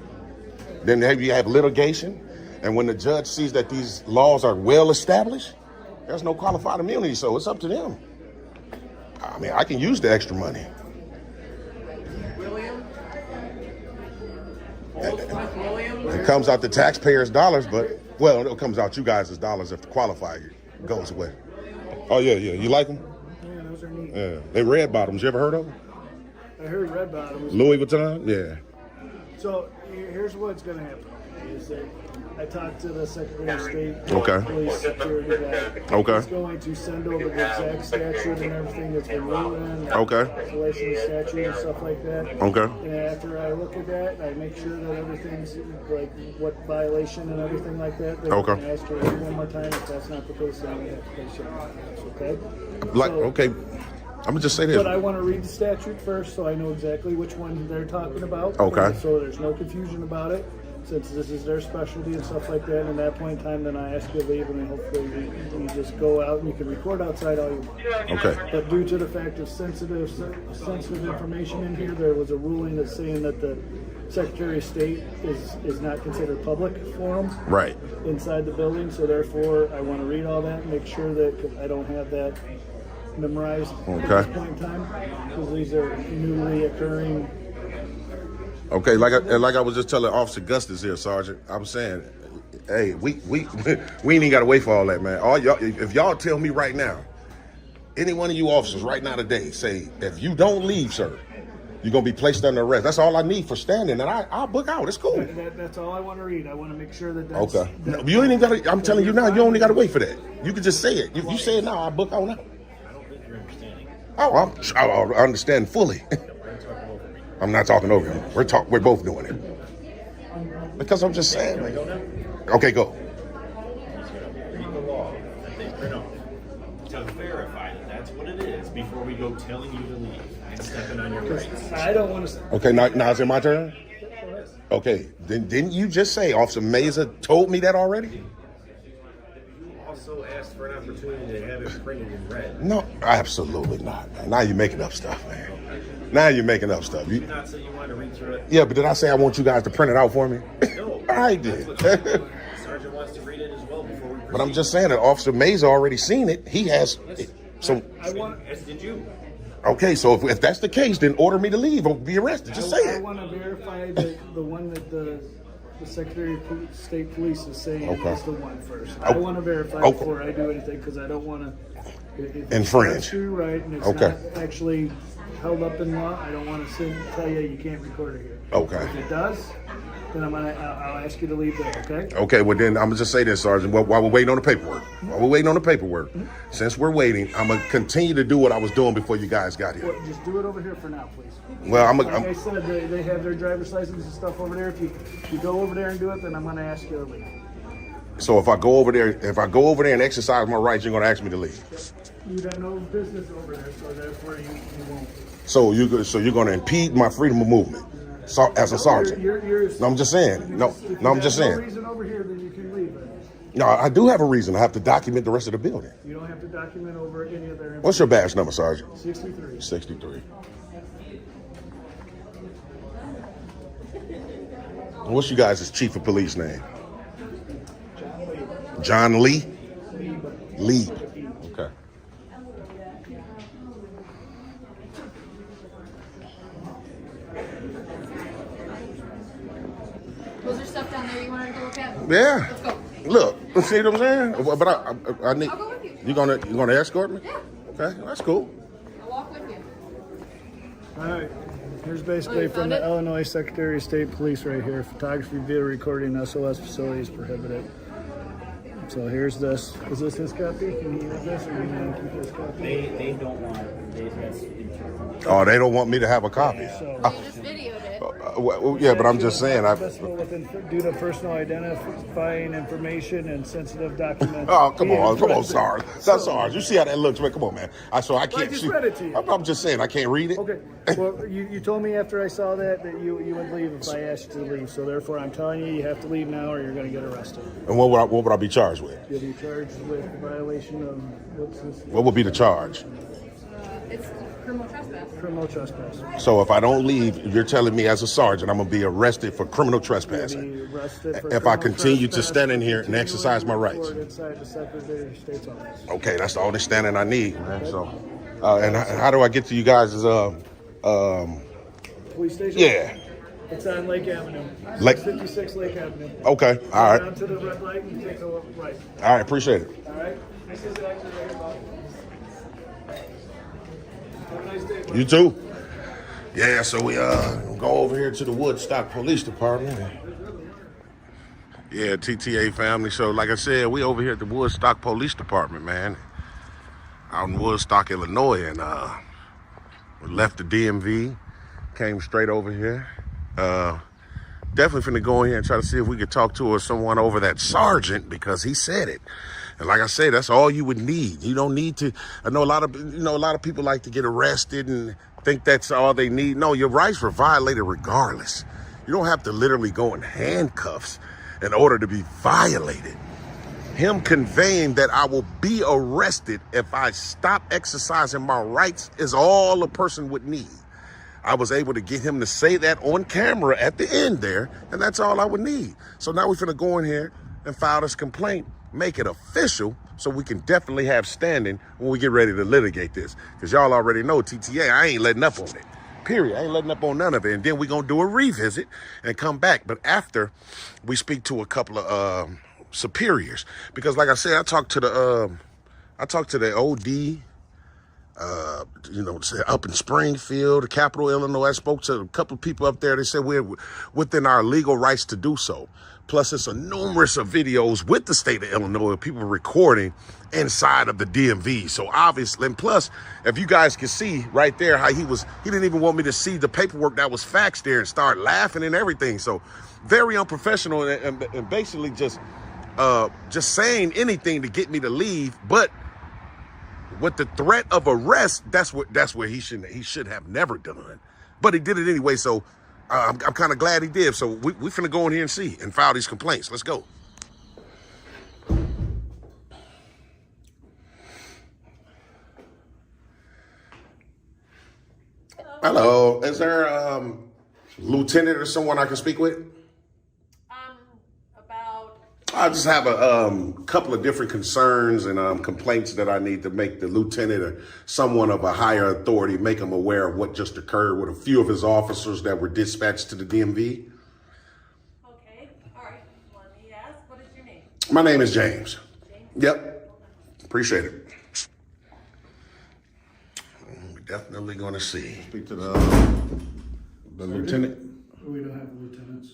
Then you have litigation, and when the judge sees that these laws are well established, there's no qualified immunity. So it's up to them. I mean, I can use the extra money. It comes out the taxpayers' dollars, but it comes out you guys' dollars if the qualifier goes away. Oh yeah. You like them? Yeah, those are neat. Yeah, they red bottoms. You ever heard of them? I heard red bottoms. Louis Vuitton. Yeah. So here's what's going to happen: is that I talked to the Secretary of State, Okay. police security guy. Okay. He's going to send over the exact statute and everything that's been ruling. Okay. Violation of statute and stuff like that. Okay. And after I look at that, I make sure that everything's like what violation and everything like that. They Okay. can ask her one more time. If that's not the case, then we have to pay something. Okay. Okay. I'm gonna just say this. But I want to read the statute first, so I know exactly which one they're talking about. Okay. So there's no confusion about it, since this is their specialty and stuff like that. And at that point in time, then I ask you to leave, and then hopefully you just go out and you can record outside all you want. Okay. But due to the fact of sensitive information in here, there was a ruling that's saying that the Secretary of State is not considered public forum Right. inside the building. So therefore, I want to read all that and make sure that 'cause I don't have that memorized at this point in time, because these are newly occurring. Okay. Like I was just telling Officer Gustus here, Sergeant. I was saying, hey, we ain't even gotta wait for all that, man. All y'all, if y'all tell me right now, any one of you officers right now today say, if you don't leave, sir, you're going to be placed under arrest. That's all I need for standing, and I'll book out. It's cool. That's all I want to read. I want to make sure that that's... Okay. No, you ain't even got to, I'm telling you now, you only got to wait for that. You can just say it. If you say it now, I'll book out now. I don't think you're understanding. Oh, I understand fully. I'm not talking over you. We're both doing it. Because I'm just saying. Okay, go. Read the law that they print off to verify that that's what it is before we go telling you to leave and stepping on your rights. I don't want to... Okay, now is it my turn? Okay, then didn't you just say Officer Meza told me that already? You also asked for an opportunity to have it printed in red. No, absolutely not, man. Now you're making up stuff, man. Now you're making up stuff. Did you not say you wanted to read through it? Yeah, but did I say I want you guys to print it out for me? No. I did. Sergeant wants to read it as well before we proceed. But I'm just saying that Officer Meza already seen it. He has some... As did you. Okay, so if that's the case, then order me to leave or be arrested. Just say I it. want to verify that the one that the Secretary of State Police is saying is the one first. I want to verify before I do anything because I don't want to infringe. You're right, and it's not actually held up in law. I don't want to tell you can't record it here. Okay. If it does, then I'll ask you to leave there. Okay. Okay. Well, then I'm gonna just say this, Sergeant. While we're waiting on the paperwork, since we're waiting, I'm gonna continue to do what I was doing before you guys got here. Well, just do it over here for now, please. Well, like I said, they have their driver's license and stuff over there. If you go over there and do it, then I'm gonna ask you to leave. So if I go over there and exercise my rights, you're gonna ask me to leave. You got no business over there, so therefore you won't. So you're gonna impede my freedom of movement, so as a sergeant. No, I'm just saying. No, I'm just saying. No reason over here, then you can leave. No, I do have a reason. I have to document the rest of the building. You don't have to document over any of their information. What's your badge number, Sergeant? 63. 63. What's you guys' chief of police name? John Lee? Lee. Okay. Was there stuff down there you wanted to look at? Yeah. Let's go. Look, see what I'm saying? But I need. I'll go with you. You gonna escort me? Yeah. Okay, that's cool. I'll walk with you. All right. Here's basically from the Illinois Secretary of State Police right here. Photography, video recording, SOS facilities prohibited. So here's this. Is this his copy? Can you use this or do you want to keep this copy? They don't want it. Oh, they don't want me to have a copy. You just videoed it. Yeah, but I'm just saying. Due to personal identifying information and sensitive documents. Oh, come on, Sarge. Sarge, you see how that looks, man? Come on, man. I can't. I just read it to you. I'm just saying I can't read it. Okay. Well, you told me after I saw that you would leave if I asked you to leave. So therefore, I'm telling you have to leave now, or you're going to get arrested. And what would I be charged with? You'll be charged with violation of what's this? What would be the charge? It's criminal trespass. Criminal trespass. So if I don't leave, you're telling me as a sergeant I'm gonna be arrested for criminal trespassing. You'll be arrested for If I criminal continue to trespass, stand in here and exercise my rights. Inside the Secretary of State's office. Okay, that's all the standing I need, man. So, and how do I get to you guys? Police station? Yeah. It's on Lake Avenue. Lake- 56 Lake Avenue. Okay, all right. Down to the red light and take a right. All right, appreciate it. All right? This is actually right about. Have a nice day. You too. Yeah, so we go over here to the Woodstock Police Department. Yeah, TTA family. So like I said, we over here at the Woodstock Police Department, man. Out in Woodstock, Illinois, and we left the DMV, came straight over here. Definitely finna go in here and try to see if we could talk to someone over that sergeant, because he said it. And like I say, that's all you would need. You don't need to. I know a lot of people like to get arrested and think that's all they need. No, your rights were violated regardless. You don't have to literally go in handcuffs in order to be violated. Him conveying that I will be arrested if I stop exercising my rights is all a person would need. I was able to get him to say that on camera at the end there, and that's all I would need. So now we're finna go in here and file this complaint, make it official, so we can definitely have standing when we get ready to litigate this. Because y'all already know, TTA, I ain't letting up on it. Period. I ain't letting up on none of it. And then we're gonna do a revisit and come back. But after we speak to a couple of superiors, because like I said, I talked to the OD up in Springfield, Capital, Illinois. I spoke to a couple of people up there. They said we're within our legal rights to do so. Plus, it's a numerous of videos with the state of Illinois of people recording inside of the DMV. So obviously, and plus, if you guys can see right there how he didn't even want me to see the paperwork that was faxed there and start laughing and everything. So very unprofessional and basically just saying anything to get me to leave. But with the threat of arrest, that's what he should have never done. But he did it anyway, so I'm kind of glad he did. So we finna go in here and see and file these complaints. Let's go. Hello, is there a lieutenant or someone I can speak with? I just have a couple of different concerns and complaints that I need to make the lieutenant or someone of a higher authority, make them aware of what just occurred with a few of his officers that were dispatched to the DMV. Okay, all right. Let me ask, what is your name? My name is James. Yep, appreciate it. We're definitely going to see. Speak to the lieutenant. We don't have lieutenants.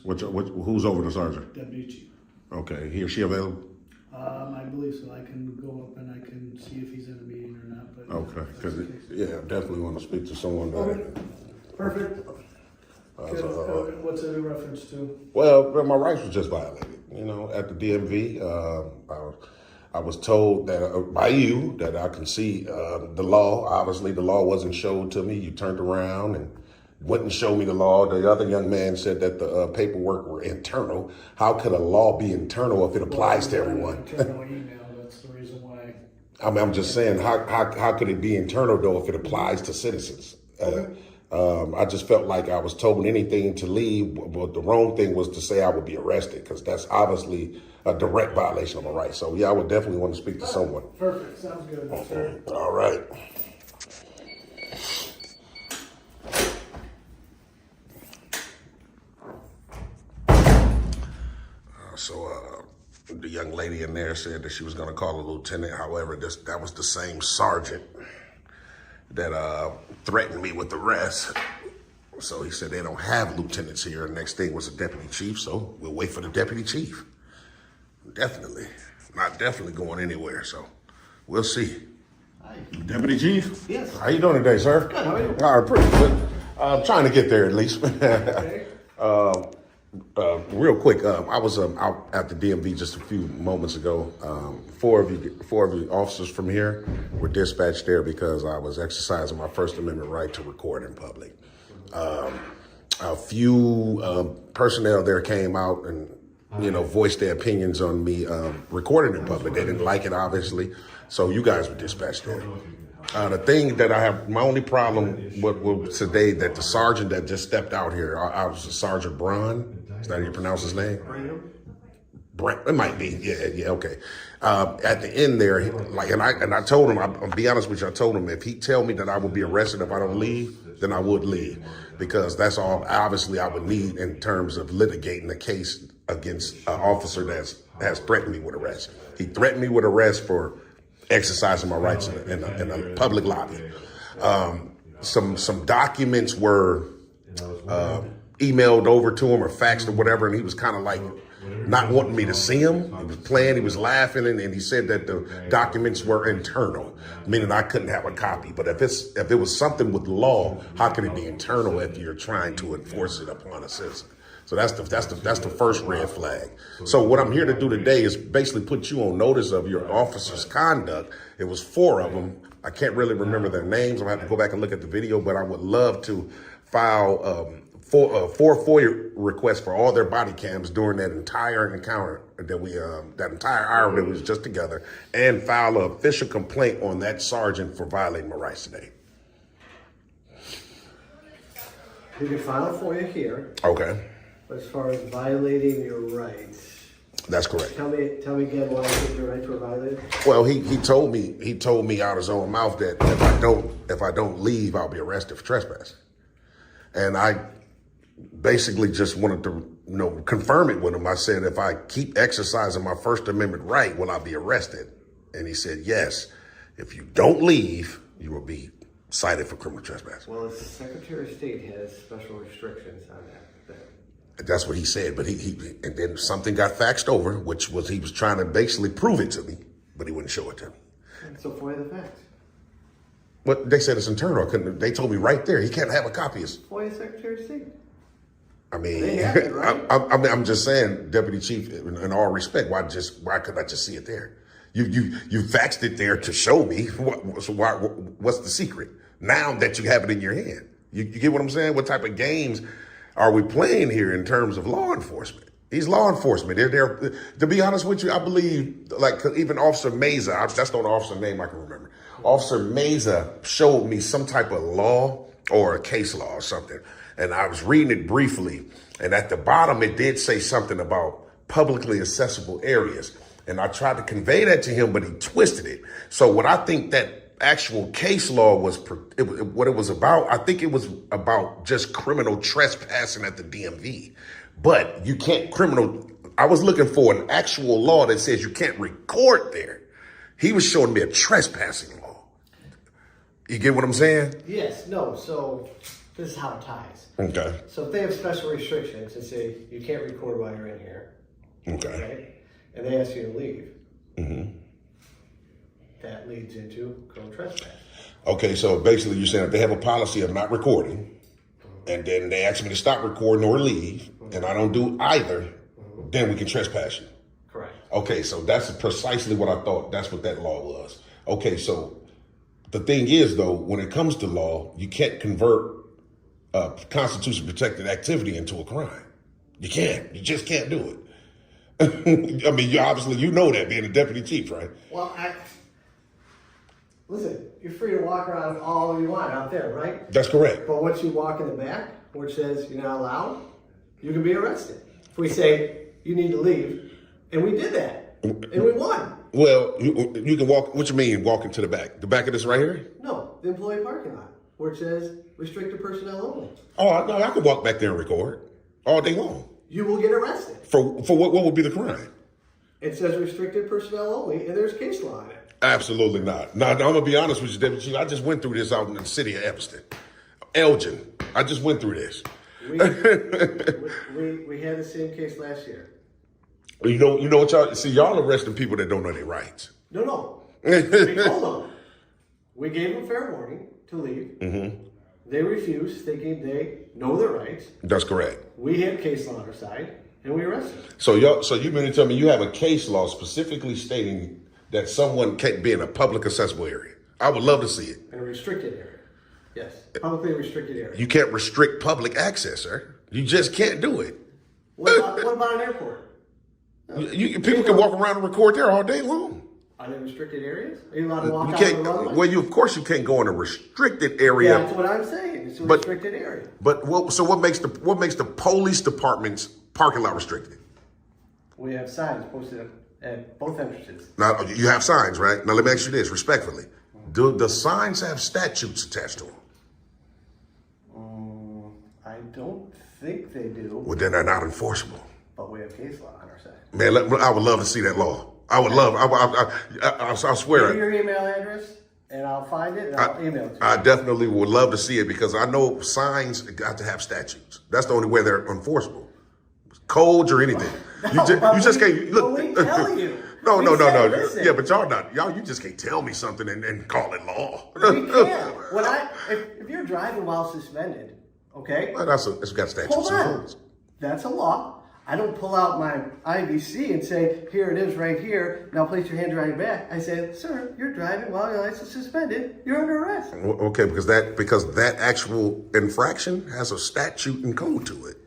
Who's over the sergeant? Deputy chief. Okay, he or she available? I believe so. I can go up and I can see if he's in a meeting or not. But Okay, because I definitely want to speak to someone. Perfect. What's it in reference to? Well, my rights were just violated. At the DMV, I was told that by you that I can see the law. Obviously, the law wasn't showed to me. You turned around and wouldn't show me the law. The other young man said that the paperwork were internal. How could a law be internal if it applies to everyone? Internal email. That's the reason why. I'm just saying, how could it be internal though if it applies to citizens? I just felt like I was told anything to leave, but the wrong thing was to say I would be arrested, because that's obviously a direct violation of my rights. So yeah, I would definitely want to speak to someone. Perfect. Sounds good. Okay. All right. So the young lady in there said that she was going to call a lieutenant. However, that was the same sergeant that threatened me with arrest. So he said they don't have lieutenants here. The next thing was a deputy chief, so we'll wait for the deputy chief. Definitely. Not definitely going anywhere, so we'll see. Hi. Deputy chief? Yes. How you doing today, sir? Good, how are you? All right, pretty good. I'm trying to get there at least. Okay. Real quick, I was out at the DMV just a few moments ago. Four of you officers from here were dispatched there because I was exercising my First Amendment right to record in public. A few personnel there came out and voiced their opinions on me recording in public. They didn't like it, obviously, so you guys were dispatched there. The thing that I have, my only problem with today, that the sergeant that just stepped out here, I was Sergeant Braun. Is that how you pronounce his name? Brent. It might be. Yeah. Okay. At the end there, and I told him, I'll be honest with you, I told him if he tell me that I will be arrested if I don't leave, then I would leave, because that's all obviously I would need in terms of litigating a case against an officer that has threatened me with arrest. He threatened me with arrest for exercising my rights in a public lobby. Some documents were emailed over to him or faxed or whatever, and he was kind of like not wanting me to see him. He was playing, he was laughing, and he said that the documents were internal, meaning I couldn't have a copy. But if it was something with law, how could it be internal if you're trying to enforce it upon a citizen? So that's the first red flag. So what I'm here to do today is basically put you on notice of your officer's conduct. It was 4 of them. I can't really remember their names. I'm gonna have to go back and look at the video, but I would love to file 4 FOIA requests for all their body cams during that entire encounter that entire hour that was just together, and file an official complaint on that sergeant for violating my rights today. We can file it for you here. Okay. As far as violating your rights, That's correct. tell me again why you think your rights were violated. Well, he told me out of his own mouth that if I don't leave, I'll be arrested for trespass. And I basically just wanted to confirm it with him. I said, if I keep exercising my First Amendment right, will I be arrested? And he said, yes. If you don't leave, you will be cited for criminal trespass. Well, the Secretary of State has special restrictions on that. That's what he said, but he and then something got faxed over, which was he was trying to basically prove it to me, but he wouldn't show it to me. So FOIA the facts. But they said it's internal. They told me right there he can't have a copy. FOIA Secretary of State. I mean, They have it, right? I'm just saying, Deputy Chief, in all respect, why could I just see it there? You faxed it there to show me. What's the secret? Now that you have it in your hand, you get what I'm saying? What type of games are we playing here in terms of law enforcement? He's law enforcement. They're to be honest with you, I believe, like even Officer Meza, that's the only officer name I can remember. Officer Meza showed me some type of law or a case law or something. And I was reading it briefly. And at the bottom, it did say something about publicly accessible areas. And I tried to convey that to him, but he twisted it. So what I think that actual case law was, what it was about, I think it was about just criminal trespassing at the DMV. But you can't I was looking for an actual law that says you can't record there. He was showing me a trespassing law. You get what I'm saying? Yes, no, so this is how it ties. Okay. So if they have special restrictions and say you can't record while you're in here, Okay. right? And they ask you to leave, that leads into criminal trespass. Okay, so basically you're saying if they have a policy of not recording, and then they ask me to stop recording or leave, and I don't do either, then we can trespass you. Correct. Okay, so that's precisely what I thought. That's what that law was. Okay, so the thing is, though, when it comes to law, you can't convert constitution protected activity into a crime. You can't. You just can't do it. I mean, you know that being a deputy chief, right? Well, listen, you're free to walk around all you want out there, right? That's correct. But once you walk in the back, which says you're not allowed, you can be arrested. If we say you need to leave, and we did that, and we won. Well, you can walk. What you mean, walk into the back? The back of this right here? No, the employee parking lot, where it says restricted personnel only. Oh, no, I could walk back there and record all day long. You will get arrested. For what would be the crime? It says restricted personnel only, and there's case law on it. Absolutely not. Now, I'm going to be honest with you, Deputy Chief. I just went through this out in the city of Evanston. Elgin. I just went through this. We had the same case last year. You know what y'all arresting people that don't know their rights. No. We told them. We gave them fair warning to leave. Mm-hmm. They refused, thinking they know their rights. That's correct. We had case law on our side, and we arrested them. So you mean to tell me you have a case law specifically stating that someone can't be in a public accessible area? I would love to see it. In a restricted area. Yes, publicly restricted area. You can't restrict public access, sir. You just can't do it. What about an airport? People can walk around and record there all day long. Are they restricted areas? Are you allowed to walk out the runway? Well, of course you can't go in a restricted area. That's what I'm saying. It's a restricted area. But what makes the police department's parking lot restricted? We have signs posted at both entrances. Now you have signs, right? Now let me ask you this, respectfully: do the signs have statutes attached to them? I don't think they do. Well, then they're not enforceable. But we have case law on our side. Man, I would love to see that law. I would love. I swear. Give me your email address, and I'll find it, and I'll email it to you. I definitely would love to see it because I know signs got to have statutes. That's the only way they're enforceable. Codes or anything. You just can't look. We tell you. No. Listen. Yeah, but y'all. You just can't tell me something and call it law. We can't. If you're driving while suspended, okay? Well, it's got statutes. Hold on. That's a law. I don't pull out my IBC and say, here it is right here, now place your hand behind your back. I say, sir, you're driving while your license is suspended. You're under arrest. Okay, because that actual infraction has a statute and code to it.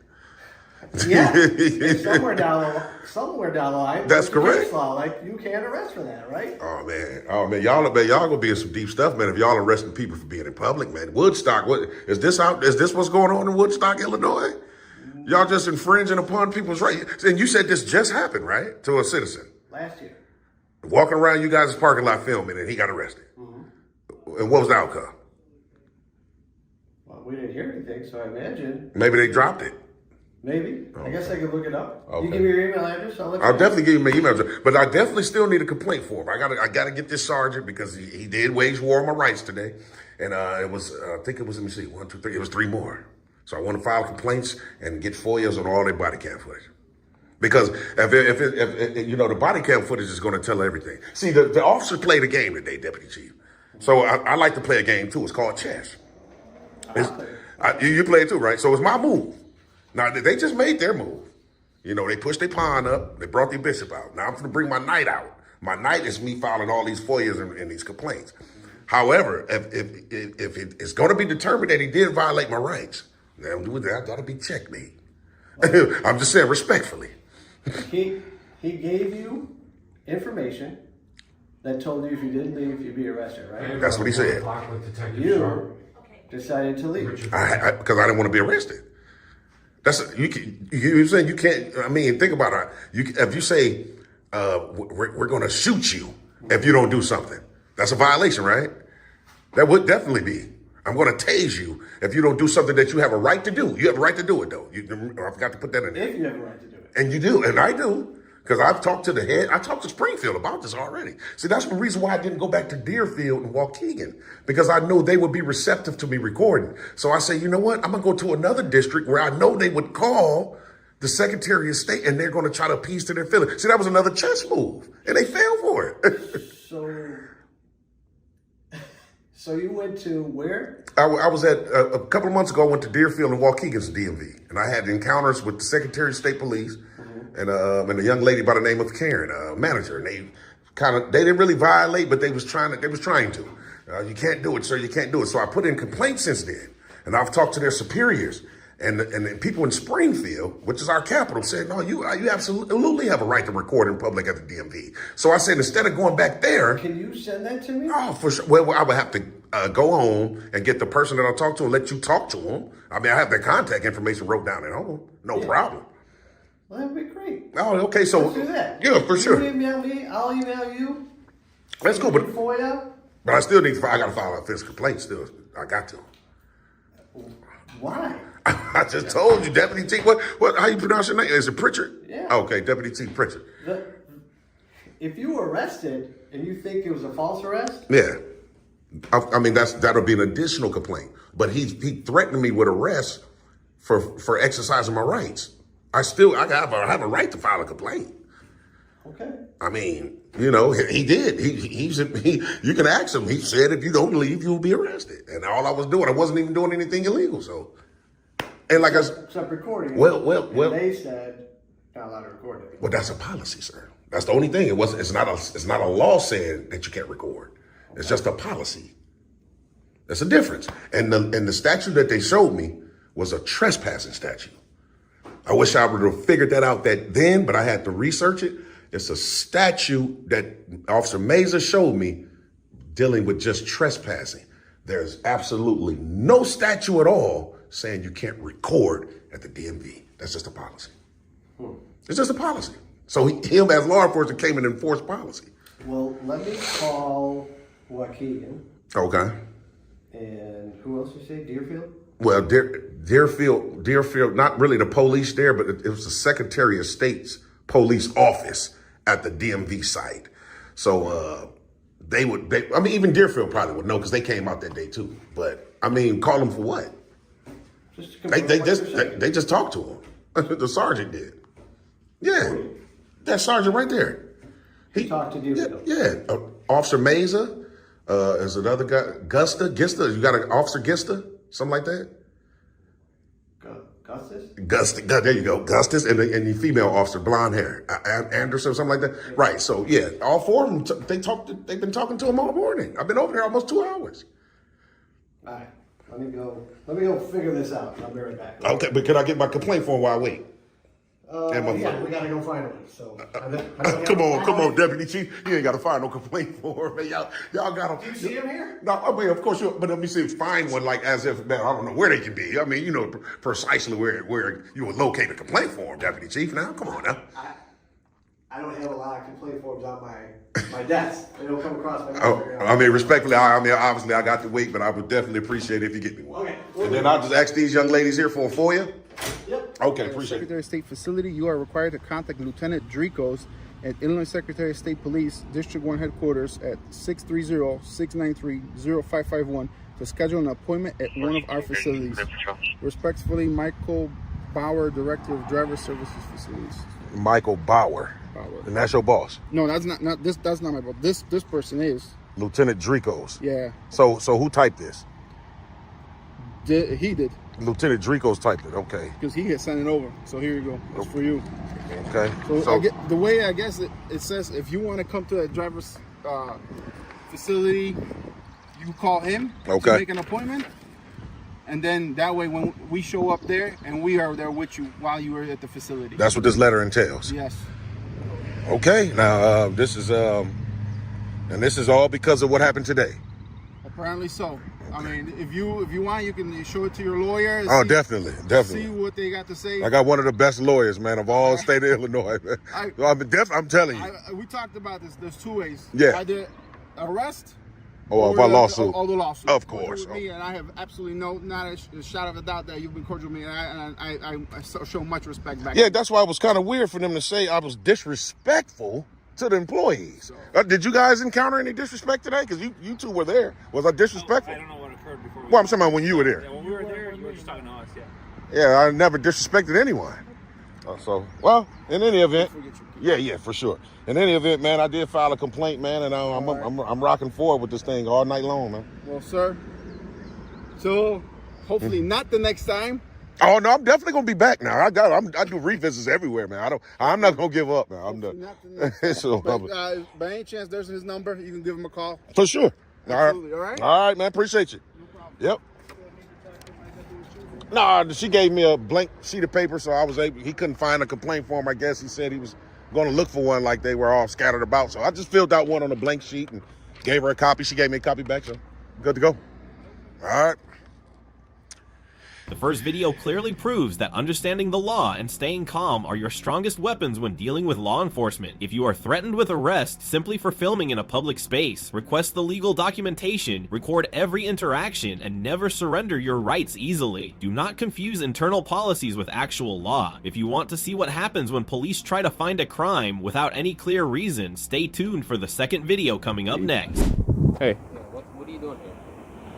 Yeah, somewhere down the line. That's correct. Case law, like you can't arrest for that, right? Oh man, y'all gonna be in some deep stuff, man. If y'all arresting people for being in public, man. Woodstock, is this what's going on in Woodstock, Illinois? Y'all just infringing upon people's rights. And you said this just happened, right? To a citizen. Last year. Walking around you guys' parking lot filming, and he got arrested. Mm-hmm. And what was the outcome? Well, we didn't hear anything, so I imagine. Maybe they dropped it. Maybe. I guess I could look it up. Okay. You give me your email address, I'll let you I'll know. definitely give you my email address, but I definitely still need a complaint form. I gotta get this sergeant because he did wage war on my rights today, and it was I think it was, let me see, 1, 2, 3. It was 3 more. So I want to file complaints and get FOIAs on all their body cam footage. Because if you know, the body cam footage is going to tell everything. See, the officer played a game today, Deputy Chief. So I like to play a game too. It's called chess. You play it too, right? So it's my move. Now, they just made their move. You know, they pushed their pawn up. They brought their bishop out. Now I'm going to bring my knight out. My knight is me filing all these FOIAs and these complaints. However, if it's going to be determined that he did violate my rights, then that'll be checkmate. I'm just saying respectfully. He gave you information that told you if you didn't leave, you'd be arrested, right? That's what he said. You decided to leave. Because I didn't want to be arrested. You're saying you can't. I mean, think about it. If you say we're going to shoot you if you don't do something, that's a violation, right? That would definitely be. I'm going to tase you if you don't do something that you have a right to do. You have a right to do it, though. I forgot to put that in there. If you have a right to do it. And you do, and I do. Because I've talked to the head, I talked to Springfield about this already. See, that's the reason why I didn't go back to Deerfield and Waukegan, because I know they would be receptive to me recording. So I say, you know what? I'm going to go to another district where I know they would call the Secretary of State and they're going to try to appease to their feelings. See, that was another chess move, and they fell for it. So you went to where? I was at, a couple of months ago, I went to Deerfield and Waukegan's DMV, and I had encounters with the Secretary of State Police and a young lady by the name of Karen, a manager, and they didn't really violate, but they was trying to. You can't do it, sir, you can't do it. So I put in complaints since then, and I've talked to their superiors, and the people in Springfield, which is our capital, said, no, you absolutely have a right to record in public at the DMV. So I said, instead of going back there. Can you send that to me? Oh, for sure. Well, I would have to go home and get the person that I'll talk to and let you talk to them. I mean, I have their contact information wrote down at home. No problem. Well, that'd be great. Oh, okay. So let's do that. Yeah, for sure. You email me, I'll email you. That's cool, but FOIA. But I still I got to file a physical complaint still. I got to. Why? I just told you, Deputy Chief. How you pronounce your name? Is it Pritchard? Yeah. Okay, Deputy Chief Pritchard. If you were arrested and you think it was a false arrest? Yeah. I mean, that'll be an additional complaint. But he threatened me with arrest for exercising my rights. I have a right to file a complaint. Okay. I mean, you know, he did. You can ask him. He said if you don't leave, you'll be arrested. And all I was doing, I wasn't even doing anything illegal. So, and like I said, except recording. Well. And they said not allowed to record it. Well, that's a policy, sir. That's the only thing. It's not a law saying that you can't record. It's just a policy. There's a difference. And the statute that they showed me was a trespassing statute. I wish I would have figured that out then, but I had to research it. It's a statute that Officer Mazur showed me dealing with just trespassing. There's absolutely no statute at all saying you can't record at the DMV. That's just a policy. It's just a policy. So him as law enforcement came and enforced policy. Well, let me call Waukegan. Okay. And who else you say? Deerfield? Well, Deerfield, not really the police there, but it was the Secretary of State's police office at the DMV site. So even Deerfield probably would know because they came out that day too. But I mean, call them for what? They just talked to him. The sergeant did. Yeah, that sergeant right there. He talked to Deerfield. Yeah. Officer Mazur. Is another guy, Gista? You got an Officer Gista? Something like that? Gustus, there you go. Gustus and the female officer, blonde hair, Anderson or something like that. Right, so yeah, all four of them, they've been talking to him all morning. I've been over there almost 2 hours. All right, let me go figure this out. I'll be right back. Okay, but can I get my complaint form while I wait? Yeah, we gotta go find one. So come on, Deputy Chief. You ain't gotta find no complaint form, man. Y'all got them. Do you see him here? No, I mean, of course but let me see, find one like as if, man, I don't know where they can be. I mean, you know precisely where you would locate a complaint form, Deputy Chief. Now, come on now. I don't have a lot of complaint forms on my desk. They don't come across my desk. I mean, respectfully, obviously I got to wait, but I would definitely appreciate it if you get me one. Okay. And then I'll just ask these young ladies here for a FOIA. Yep. Okay, appreciate it. Secretary of State facility, you are required to contact Lieutenant Dricos at Illinois Secretary of State Police District 1 headquarters at 630-693-0551 to schedule an appointment at one of our facilities. Respectfully, Michael Bauer, Director of Driver Services Facilities. Michael Bauer. And that's your boss? No, that's not this. That's not my boss. This person is Lieutenant Dricos. Yeah. So who typed this? He did. Lieutenant Dricos typed it. Okay. Because he had sent it over. So here you go. It's for you. Okay. So I get, the way I guess it says, if you want to come to that driver's facility, you call him to make an appointment. And then that way, when we show up there, and we are there with you while you were at the facility. That's what this letter entails. Yes. Okay. Now this is and this is all because of what happened today. Apparently so. I mean, if you want, you can show it to your lawyer. Oh, definitely. See what they got to say. I got one of the best lawyers, man, of all state of Illinois. Man. I'm telling you. We talked about this. There's two ways. Yeah. Either arrest. Or a lawsuit. Or the lawsuit. Of course. Me, and I have absolutely not a shadow of a doubt that you've been cordial with me, and I show much respect back. Yeah, that's why it was kind of weird for them to say I was disrespectful to the employees. Did you guys encounter any disrespect today? Because you two were there. Was I disrespectful? I don't know what occurred before. Well, I'm talking about when you were there. Yeah, when we were there, you were just talking to us, Yeah, I never disrespected anyone. Well, in any event, yeah, for sure. In any event, man, I did file a complaint, man, and I'm rocking forward with this thing all night long, man. Well, sir, so hopefully not the next time. Oh no, I'm definitely gonna be back now. I do revisits everywhere, man. I'm not gonna give up, man. I'm done. So, by any chance, there's his number. You can give him a call. For sure. Absolutely. All right. All right, man. Appreciate you. No problem. Yep. Nah, she gave me a blank sheet of paper, so he couldn't find a complaint form. I guess he said he was going to look for one, like they were all scattered about. So I just filled out one on a blank sheet and gave her a copy. She gave me a copy back, so good to go. All right. The first video clearly proves that understanding the law and staying calm are your strongest weapons when dealing with law enforcement. If you are threatened with arrest simply for filming in a public space, request the legal documentation, record every interaction, and never surrender your rights easily. Do not confuse internal policies with actual law. If you want to see what happens when police try to find a crime without any clear reason, stay tuned for the second video coming up next. Hey. What are you doing here?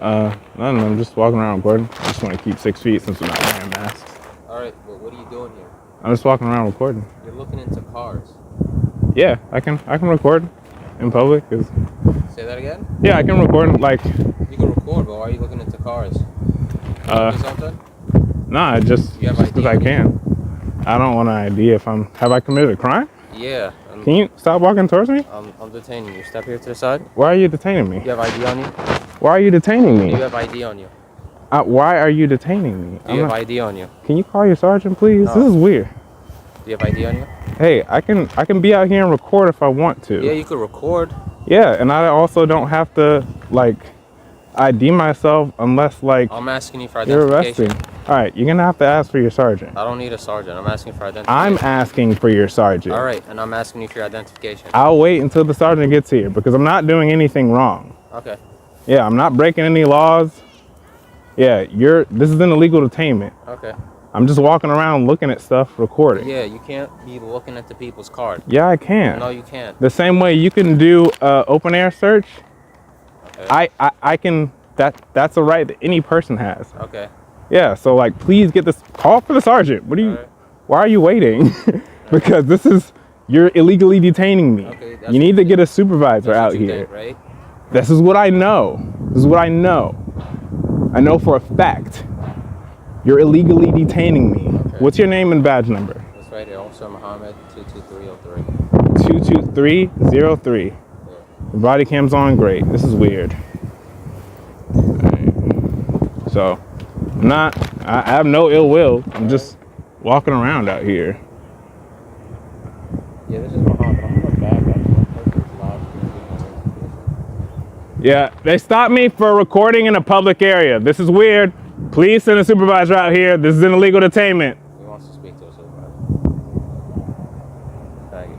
Nothing, I'm just walking around recording. I just want to keep 6 feet since we're not wearing masks. Alright, well, what are you doing here? I'm just walking around recording. You're looking into cars. Yeah, I can record in public. Say that again? Yeah, I can record, like... You can record, but why are you looking into cars? Something? Nah, just because I can. I don't want an ID if have I committed a crime? Yeah. Can you stop walking towards me? I'm detaining you. Step here to the side. Why are you detaining me? You have ID on you? Why are you detaining me? Do you have ID on you? Why are you detaining me? Do you have ID on you? Can you call your sergeant, please? No. This is weird. Do you have ID on you? Hey, I can be out here and record if I want to. Yeah, you could record. Yeah, and I also don't have to, like, ID myself unless, like, I'm asking you for you're identification. arresting. All right, you're going to have to ask for your sergeant. I don't need a sergeant. I'm asking for identification. I'm asking for your sergeant. All right, and I'm asking you for your identification. I'll wait until the sergeant gets here because I'm not doing anything wrong. Okay. Yeah, I'm not breaking any laws. Yeah, this is an illegal detainment. Okay. I'm just walking around looking at stuff, recording. Yeah, you can't be looking at the people's card. Yeah, I can. No, you can't. The same way you can do open air search. Okay. I can. That's a right that any person has. Okay. Yeah, so like, please get this. Call for the sergeant. What are you? Right. Why are you waiting? Because you're illegally detaining me. Okay, you need to get a supervisor out here. Think, right? This is what I know. This is what I know. I know for a fact. You're illegally detaining me. Okay. What's your name and badge number? That's right here. Officer Muhammad 22303. 22303. Yeah. The body cam's on. Great. This is weird. Right. So, I have no ill will. I'm just walking around out here. Yeah, this is Muhammad. I'm gonna back up. Yeah, they stopped me for recording in a public area. This is weird. Please send a supervisor out here. This is an illegal detainment. He wants to speak to a supervisor. Thank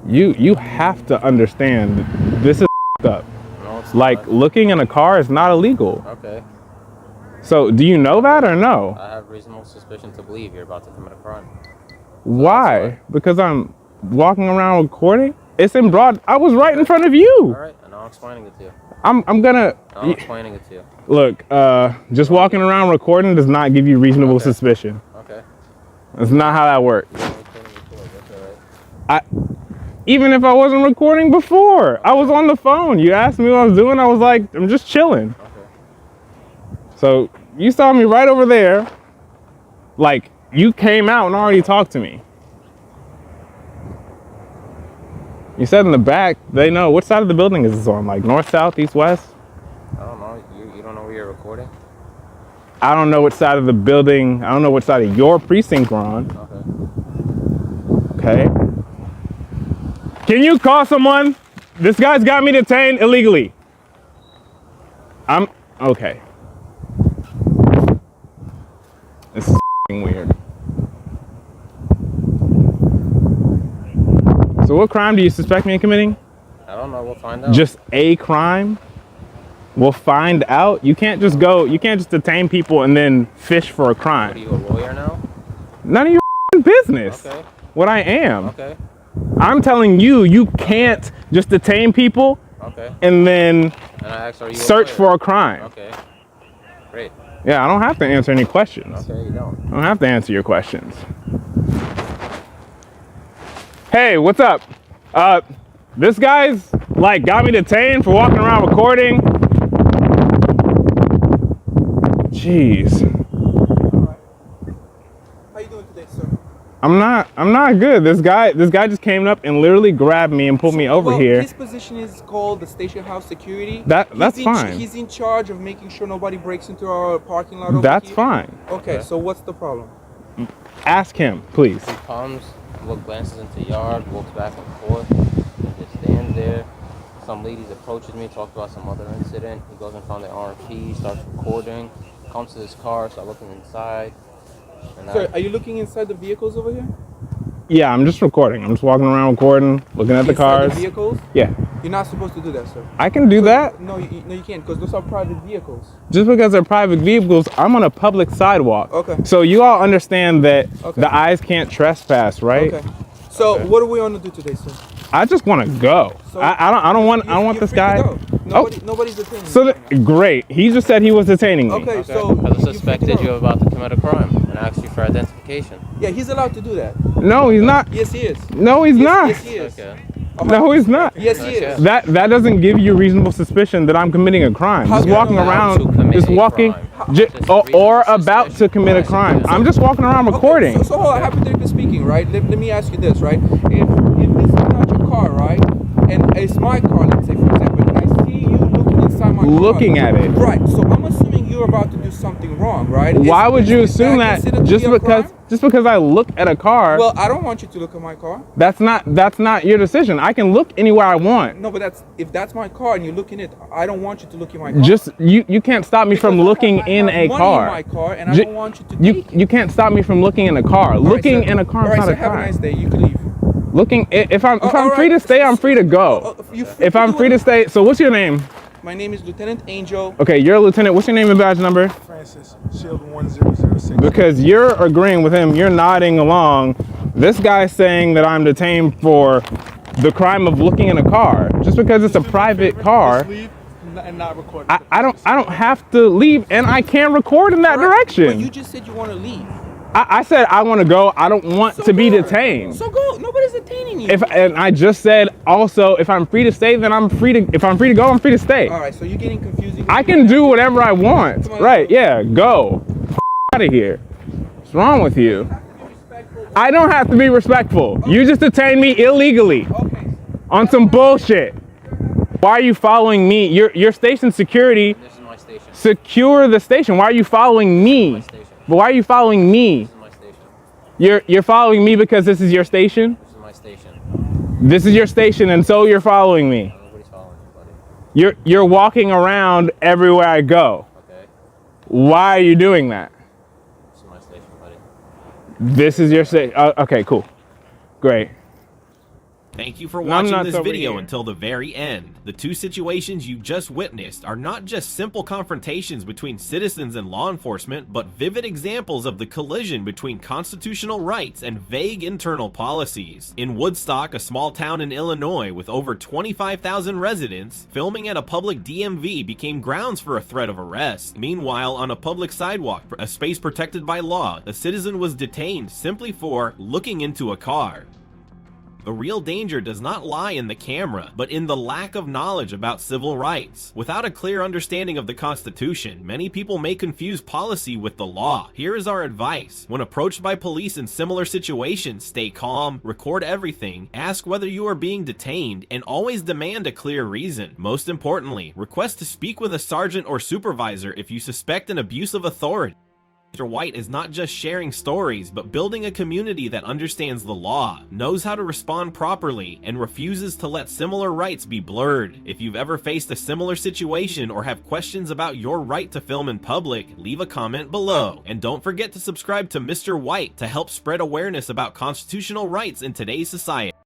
you. You have to understand this is up. No, it's like not. looking in a car is not illegal. Okay. So, do you know that or no? I have reasonable suspicion to believe you're about to commit a crime. Why? Because I'm walking around recording? It's in broad. I was right in front of you. All right, and I'm explaining it to you. I'm gonna. I'm explaining it to you. Look, just walking around recording does not give you reasonable suspicion. Okay. That's not how that works. Even if I wasn't recording before, I was on the phone. You asked me what I was doing. I was like, I'm just chilling. Okay. So you saw me right over there. Like, you came out and already talked to me. You said in the back, they know. Which side of the building is this on? Like north, south, east, west? I don't know. You don't know where you're recording? I don't know which side of the building. I don't know which side of your precinct we're on. Okay. Can you call someone? This guy's got me detained illegally. Okay. This is weird. So what crime do you suspect me of committing? I don't know. We'll find out. Just a crime? We'll find out? You can't just detain people and then fish for a crime. What, are you a lawyer now? None of your business. Okay. What I am. Okay. I'm telling you, you can't just detain people and then search for a crime. Okay. Great. Yeah, I don't have to answer any questions. Okay, you don't. I don't have to answer your questions. Hey, what's up? This guy's like got me detained for walking around recording. Jeez. How you doing today, sir? I'm not good. This guy just came up and literally grabbed me and pulled me over here. His position is called the station house security. That's fine. He's in charge of making sure nobody breaks into our parking lot over That's here. fine. Okay, so what's the problem? Ask him, please. He comes, glances into the yard, walks back and forth, and just stands there. Some ladies approaches me, talks about some other incident. He goes in front of the RMP, starts recording, comes to his car, start looking inside. Sir, are you looking inside the vehicles over here? Yeah, I'm just recording. I'm just walking around recording, looking at the cars. The vehicles? Yeah. You're not supposed to do that, sir. I can do that. No, you can't, because those are private vehicles. Just because they're private vehicles, I'm on a public sidewalk. Okay. So you all understand that the eyes can't trespass, right? Okay. So what do we want to do today, sir? I just want to go. So I don't want this guy. Nobody's detaining you. So great. He just said he was detaining me. Okay, so because I suspected you're about to commit a crime and asked you for identification. Yeah, he's allowed to do that. No, he's not. Yes, he is. No, he's not. Yes, he is. Okay. No, he's not. Yes, he is. That doesn't give you reasonable suspicion that I'm committing a crime. Just walking around, just walking, or about to commit a crime. I'm just walking around recording. Okay, so hypothetically speaking, right? Let me ask you this, right? If this is not your car, right, and it's my car, let's say, for example, and I see you looking inside my car. Looking at it. Right. So I'm assuming you're about to do something wrong, right? Why would you assume that just because I look at a car? Well, I don't want you to look at my car. That's not your decision. I can look anywhere I want. No, but if that's my car and you look in it, I don't want you to look in my car. Just you can't stop me from looking in a car. In my car, and I don't want you to take you can't stop me from looking in a car. Looking in a car is not a crime. Have a nice day. You can leave. Looking, if I'm free to stay, I'm free to go. If I'm free to stay, so what's your name? My name is Lieutenant Angel. Okay, you're a lieutenant. What's your name and badge number? Francis, Shield 1006. Because you're agreeing with him, you're nodding along. This guy's saying that I'm detained for the crime of looking in a car. Just because it's a private car. Leave and not record. I don't have to leave, and I can record in that direction. But you just said you want to leave. I said I want to go. I don't want to be detained. So go. Nobody's detaining you. And I just said also, if I'm free to stay, then I'm free to. If I'm free to go, I'm free to stay. All right. So you're getting confusing. I can do whatever I want. Right? Yeah. Go. Out of here. What's wrong with you? I don't have to be respectful. You just detained me illegally. On some bullshit. Why are you following me? Your station security. This is my station. Secure the station. Why are you following me? But why are you following me? This is my station. You're following me because this is your station? This is my station. This is your station, and so you're following me. Nobody's following you, buddy. You're walking around everywhere I go. Okay. Why are you doing that? This is my station, buddy. This is your station. Okay, cool. Great. Thank you for I'm watching not this over video here. until the very end. The two situations you just witnessed are not just simple confrontations between citizens and law enforcement, but vivid examples of the collision between constitutional rights and vague internal policies. In Woodstock, a small town in Illinois with over 25,000 residents, filming at a public DMV became grounds for a threat of arrest. Meanwhile, on a public sidewalk, a space protected by law, a citizen was detained simply for looking into a car. The real danger does not lie in the camera, but in the lack of knowledge about civil rights. Without a clear understanding of the Constitution, many people may confuse policy with the law. Here is our advice. When approached by police in similar situations, stay calm, record everything, ask whether you are being detained, and always demand a clear reason. Most importantly, request to speak with a sergeant or supervisor if you suspect an abuse of authority. Mr. White is not just sharing stories, but building a community that understands the law, knows how to respond properly, and refuses to let similar rights be blurred. If you've ever faced a similar situation or have questions about your right to film in public, leave a comment below. And don't forget to subscribe to Mr. White to help spread awareness about constitutional rights in today's society.